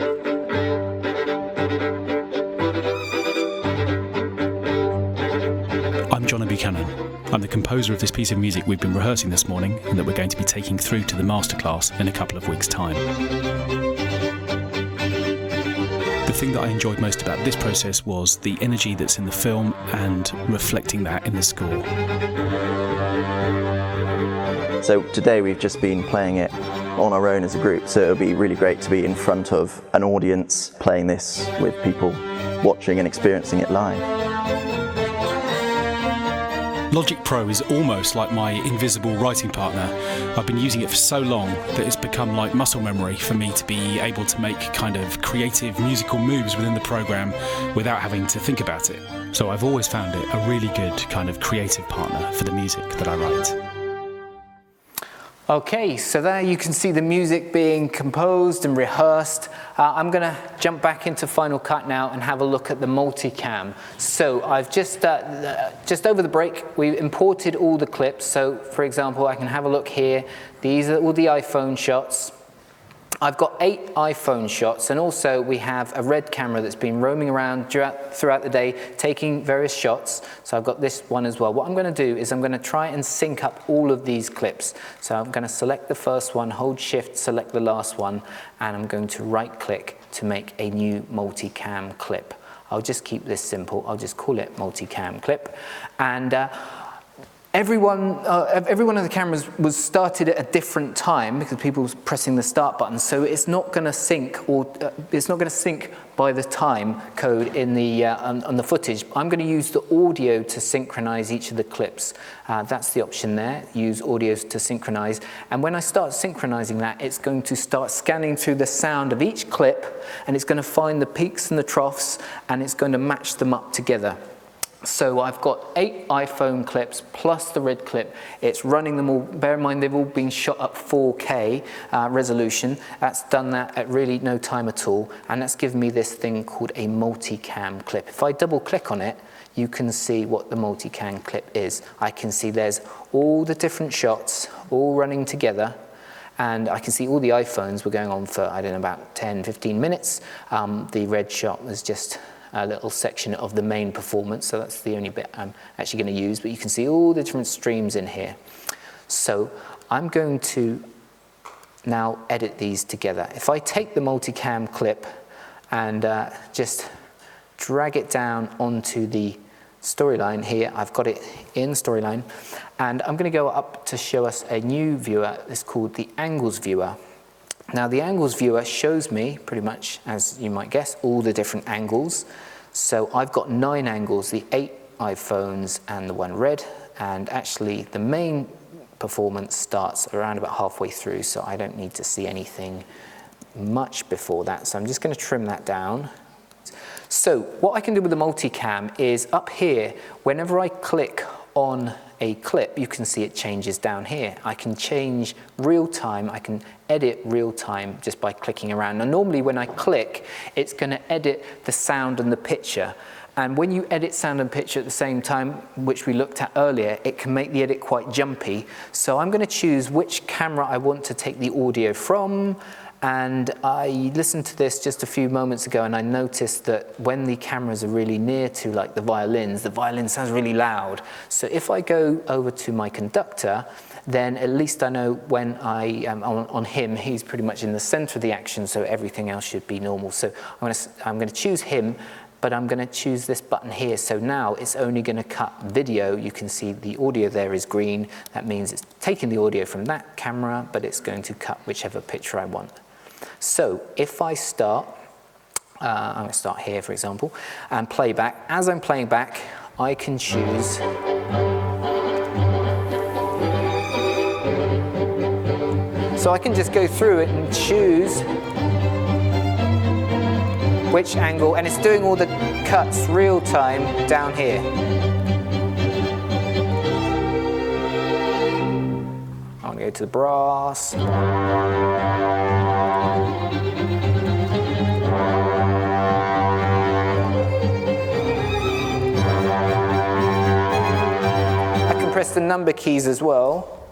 John Buchanan. I'm the composer of this piece of music we've been rehearsing this morning and that we're going to be taking through to the masterclass in a couple of weeks' time. The thing that I enjoyed most about this process was the energy that's in the film and reflecting that in the score. So today we've just been playing it on our own as a group, so it'll be really great to be in front of an audience playing this with people watching and experiencing it live. Logic Pro is almost like my invisible writing partner. I've been using it for so long that it's become like muscle memory for me to be able to make kind of creative musical moves within the program without having to think about it. So I've always found it a really good kind of creative partner for the music that I write. Okay, so there you can see the music being composed and rehearsed. I'm going to jump back into Final Cut now and have a look at the multicam. So I've just over the break, we imported all the clips. So for example, I can have a look here. These are all the iPhone shots. I've got 8 iPhone shots, and also we have a red camera that's been roaming around throughout the day taking various shots. So I've got this one as well. What I'm going to do is I'm going to try and sync up all of these clips. So I'm going to select the first one, hold shift, select the last one, and I'm going to right click to make a new multicam clip. I'll just keep this simple. I'll just call it multicam clip. And every one of the cameras was started at a different time because people were pressing the start button, so it's not going to sync, or it's not going to sync by the time code in the on the footage. I'm going to use the audio to synchronize each of the clips. That's the option there. Use audio to synchronize, and when I start synchronizing that, it's going to start scanning through the sound of each clip, and it's going to find the peaks and the troughs, and it's going to match them up together. So I've got 8 iPhone clips plus the red clip. It's running them all. Bear in mind, they've all been shot up 4K resolution. That's done that at really no time at all. And that's given me this thing called a multicam clip. If I double click on it, you can see what the multicam clip is. I can see there's all the different shots all running together. And I can see all the iPhones were going on for, I don't know, about 10, 15 minutes. The red shot was just a little section of the main performance, so that's the only bit I'm actually going to use, but you can see all the different streams in here. So I'm going to now edit these together. If I take the multicam clip and just drag it down onto the storyline here, I've got it in storyline, and I'm going to go up to show us a new viewer. It's called the Angles viewer. Now the Angles viewer shows me, pretty much, as you might guess, all the different angles. So I've got 9 angles, the 8 iPhones and the 1 red, and actually the main performance starts around about halfway through, so I don't need to see anything much before that. So I'm just going to trim that down. So what I can do with the multicam is up here, whenever I click on a clip, you can see it changes down here. I can change real time, I can edit real time just by clicking around. Now normally when I click, it's going to edit the sound and the picture. And when you edit sound and picture at the same time, which we looked at earlier, it can make the edit quite jumpy. So I'm going to choose which camera I want to take the audio from. And I listened to this just a few moments ago, and I noticed that when the cameras are really near to like the violin sounds really loud. So if I go over to my conductor, then at least I know when I am on him, he's pretty much in the center of the action, so everything else should be normal. So I'm going to choose him, but I'm going to choose this button here. So now it's only going to cut video. You can see the audio there is green. That means it's taking the audio from that camera, but it's going to cut whichever picture I want. So if I start, I'm going to start here, for example, and play back. As I'm playing back, I can choose so I can just go through it and choose which angle, and it's doing all the cuts real time down here. I'm going to go to the brass. Press the number keys as well.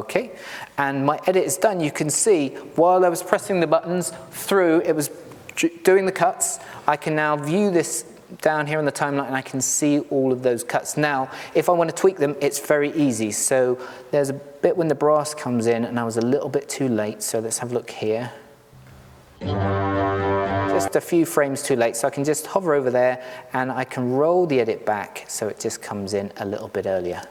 Okay, and my edit is done. You can see while I was pressing the buttons through, it was doing the cuts. I can now view this down here on the timeline and I can see all of those cuts. Now, if I want to tweak them, it's very easy. So there's a bit when the brass comes in and I was a little bit too late. So let's have a look here. Just a few frames too late. So I can just hover over there and I can roll the edit back so it just comes in a little bit earlier.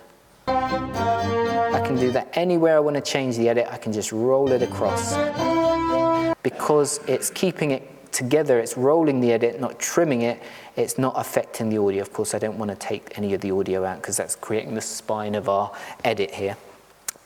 I can do that anywhere I want to change the edit. I can just roll it across. Because it's keeping it together, it's rolling the edit, not trimming it, it's not affecting the audio. Of course, I don't want to take any of the audio out because that's creating the spine of our edit here.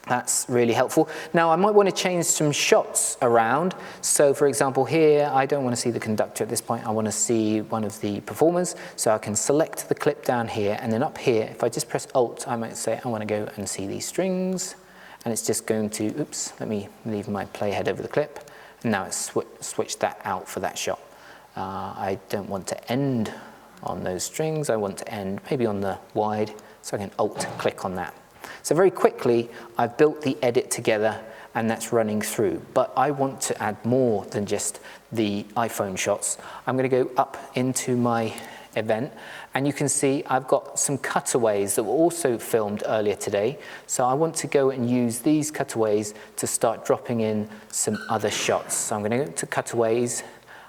That's really helpful. Now, I might want to change some shots around. So, for example, here, I don't want to see the conductor at this point. I want to see one of the performers. So I can select the clip down here, and then up here, if I just press Alt, I might say, I want to go and see these strings. And it's just going to, oops, let me leave my playhead over the clip. And now it's switched that out for that shot. I don't want to end on those strings. I want to end maybe on the wide, so I can Alt-click on that. So very quickly, I've built the edit together and that's running through. But I want to add more than just the iPhone shots. I'm going to go up into my event and you can see I've got some cutaways that were also filmed earlier today. So I want to go and use these cutaways to start dropping in some other shots. So I'm going to go to cutaways.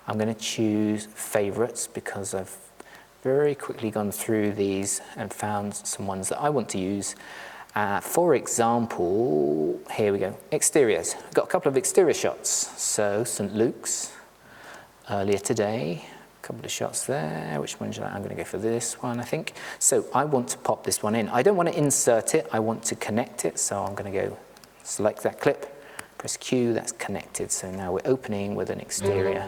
I'm going to choose favorites because I've very quickly gone through these and found some ones that I want to use. For example, here we go, exteriors. I've got a couple of exterior shots. So St. Luke's earlier today, a couple of shots there. Which one should I'm going to go for this one, I think. So I want to pop this one in. I don't want to insert it, I want to connect it. So I'm going to go select that clip, press Q, that's connected. So now we're opening with an exterior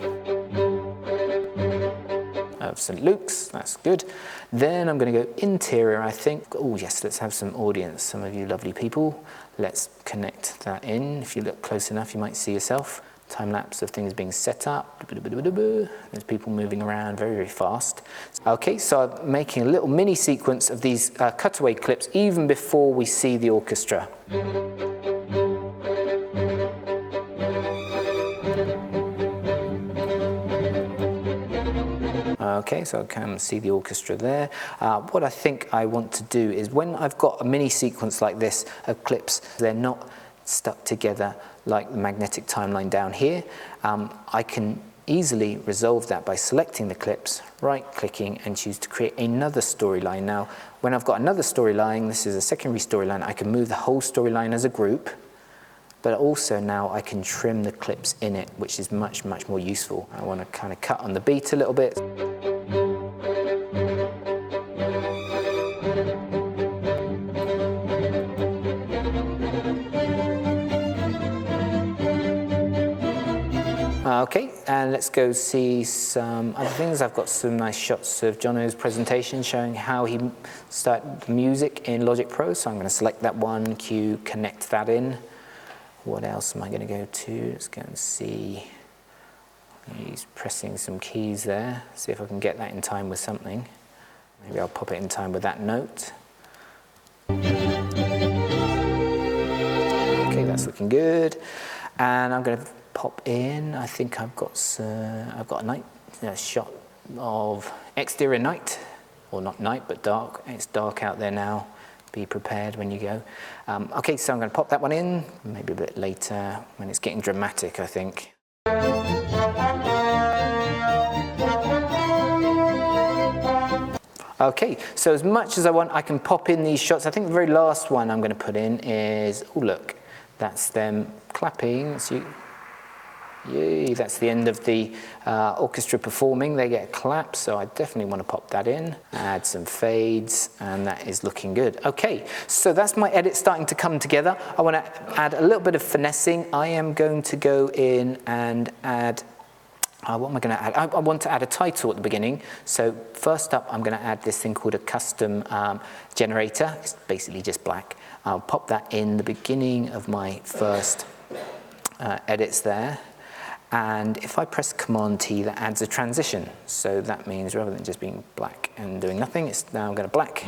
of St. Luke's, that's good. Then I'm going to go interior, I think. Oh yes, let's have some audience, some of you lovely people. Let's connect that in. If you look close enough, you might see yourself. Time lapse of things being set up. There's people moving around very, very fast. Okay, so I'm making a little mini sequence of these cutaway clips even before we see the orchestra. Okay, so I can see the orchestra there. What I think I want to do is when I've got a mini sequence like this of clips, they're not stuck together like the magnetic timeline down here. I can easily resolve that by selecting the clips, right-clicking, and choose to create another storyline. Now, when I've got another storyline, this is a secondary storyline, I can move the whole storyline as a group, but also now I can trim the clips in it, which is much, much more useful. I want to kind of cut on the beat a little bit. Okay, and let's go see some other things. I've got some nice shots of Jono's presentation showing how he started the music in Logic Pro. So I'm going to select that one, Q, connect that in. What else am I going to go to? Let's go and see. He's pressing some keys there. See if I can get that in time with something. Maybe I'll pop it in time with that note. Okay, that's looking good. And I'm going to pop in. I think I've got a night shot of exterior night, or not night, but dark. It's dark out there now. Be prepared when you go. Okay, so I'm going to pop that one in. Maybe a bit later when it's getting dramatic, I think. Okay, so as much as I want, I can pop in these shots. I think the very last one I'm going to put in is, oh look, that's them clapping. So yay, that's the end of the orchestra performing. They get a clap, so I definitely want to pop that in. Add some fades, and that is looking good. Okay, so that's my edit starting to come together. I want to add a little bit of finessing. I am going to go in and add, what am I going to add? I want to add a title at the beginning. So first up, I'm going to add this thing called a custom generator. It's basically just black. I'll pop that in the beginning of my first edits there. And if I press Command T, that adds a transition. So that means rather than just being black and doing nothing, it's now going to black.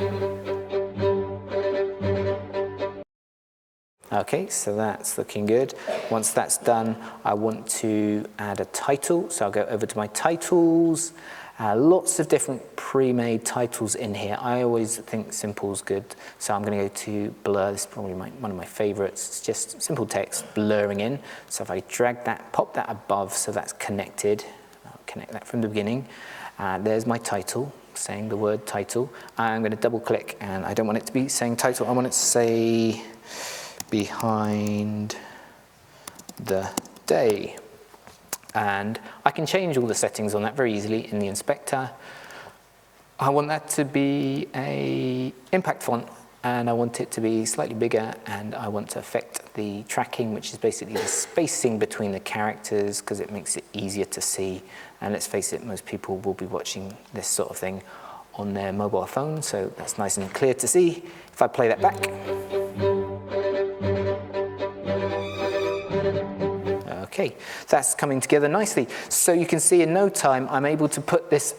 Okay, so that's looking good. Once that's done, I want to add a title. So I'll go over to my titles. Lots of different pre-made titles in here. I always think simple's good. So I'm going to go to blur. This is probably one of my favorites. It's just simple text blurring in. So if I drag that, pop that above so that's connected. I'll connect that from the beginning. There's my title, saying the word title. I'm going to double click, and I don't want it to be saying title. I want it to say behind the day. And I can change all the settings on that very easily in the inspector. I want that to be a impact font, and I want it to be slightly bigger, and I want to affect the tracking, which is basically the spacing between the characters, because it makes it easier to see. And let's face it, most people will be watching this sort of thing on their mobile phone, so that's nice and clear to see. If I play that back. Okay, that's coming together nicely. So you can see in no time I'm able to put this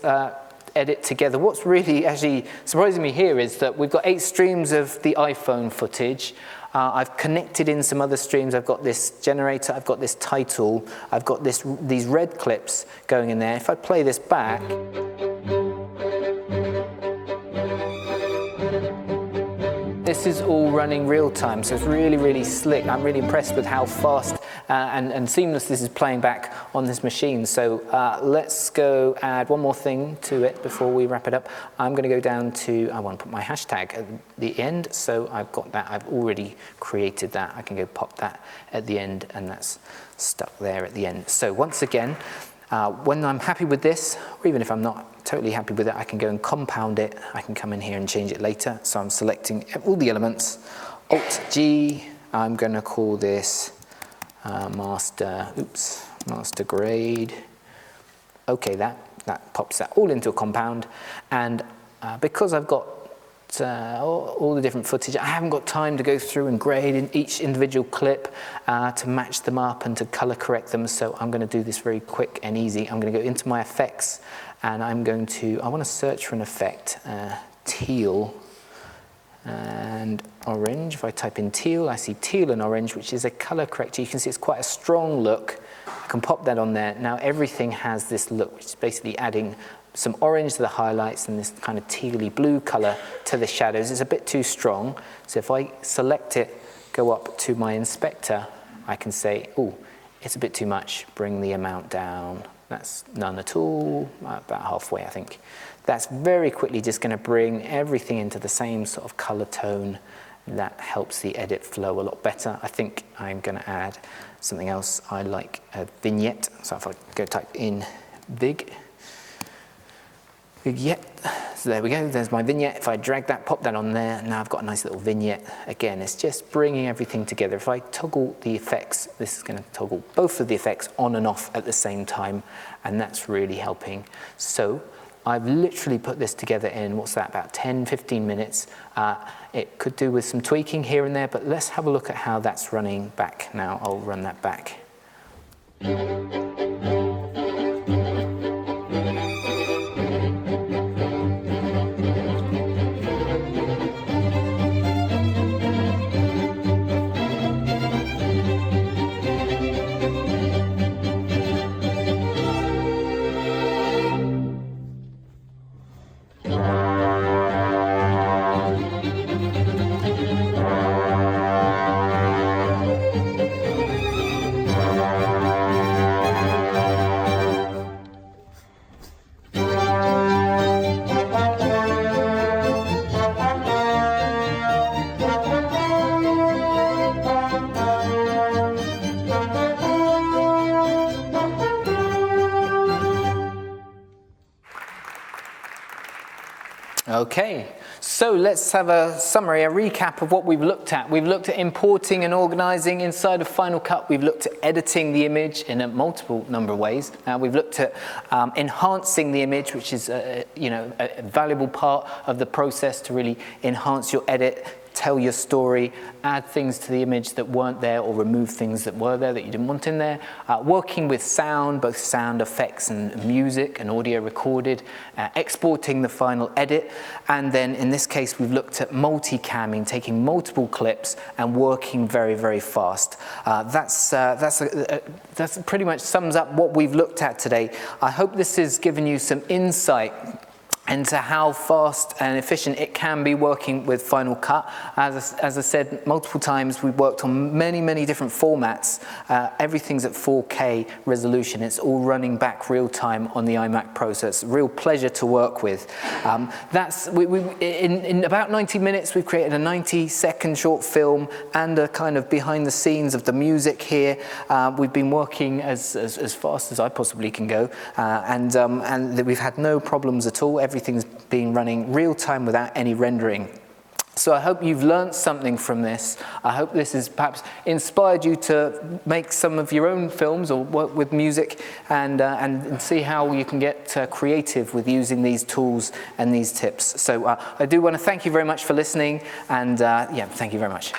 edit together. What's really actually surprising me here is that we've got 8 streams of the iPhone footage. I've connected in some other streams. I've got this generator, I've got this title, I've got these red clips going in there. If I play this back, this is all running real time, so it's really, really slick. I'm really impressed with how fast and seamless this is playing back on this machine. So let's go add one more thing to it before we wrap it up. I'm going to go down to, I want to put my hashtag at the end, so I've got that. I've already created that. I can go pop that at the end, and that's stuck there at the end. So once again, when I'm happy with this, or even if I'm not totally happy with it, I can go and compound it. I can come in here and change it later. So I'm selecting all the elements. Alt-G, I'm going to call this master grade. Okay, that pops that all into a compound. And because I've got all the different footage, I haven't got time to go through and grade in each individual clip to match them up and to color correct them, so I'm going to do this very quick and easy. I'm going to go into my effects, and I want to search for an effect, teal and orange. If I type in teal, I see teal and orange, which is a color corrector. You can see it's quite a strong look. I can pop that on there. Now everything has this look, which is basically adding some orange to the highlights and this kind of tealy blue color to the shadows. It's a bit too strong. So if I select it, go up to my inspector, I can say, oh, it's a bit too much, bring the amount down. That's none at all, about halfway, I think. That's very quickly just going to bring everything into the same sort of color tone. That helps the edit flow a lot better. I think I'm going to add something else. I like a vignette. So if I go type in vignette, so there we go, there's my vignette. If I drag that, pop that on there, now I've got a nice little vignette. Again, it's just bringing everything together. If I toggle the effects, this is going to toggle both of the effects on and off at the same time, and that's really helping. So I've literally put this together in, what's that, about 10, 15 minutes. It could do with some tweaking here and there, but let's have a look at how that's running back now. I'll run that back. Okay, so let's have a summary, a recap of what we've looked at. We've looked at importing and organizing inside of Final Cut. We've looked at editing the image in a multiple number of ways. We've looked at enhancing the image, which is a valuable part of the process to really enhance your edit, tell your story, add things to the image that weren't there, or remove things that were there that you didn't want in there. Working with sound, both sound effects and music and audio recorded, exporting the final edit, and then in this case we've looked at multi-camming, taking multiple clips and working very, very fast. That's pretty much sums up what we've looked at today. I hope this has given you some insight into how fast and efficient it can be working with Final Cut. As I said multiple times, we've worked on many, many different formats. Everything's at 4K resolution. It's all running back real time on the iMac Pro, so it's a real pleasure to work with. In about 90 minutes, we've created a 90-second short film and a kind of behind the scenes of the music here. We've been working as fast as I possibly can go, and we've had no problems at all. Everything's been running real time without any rendering. So I hope you've learned something from this. I hope this has perhaps inspired you to make some of your own films or work with music and see how you can get creative with using these tools and these tips. So I do want to thank you very much for listening, and yeah, thank you very much.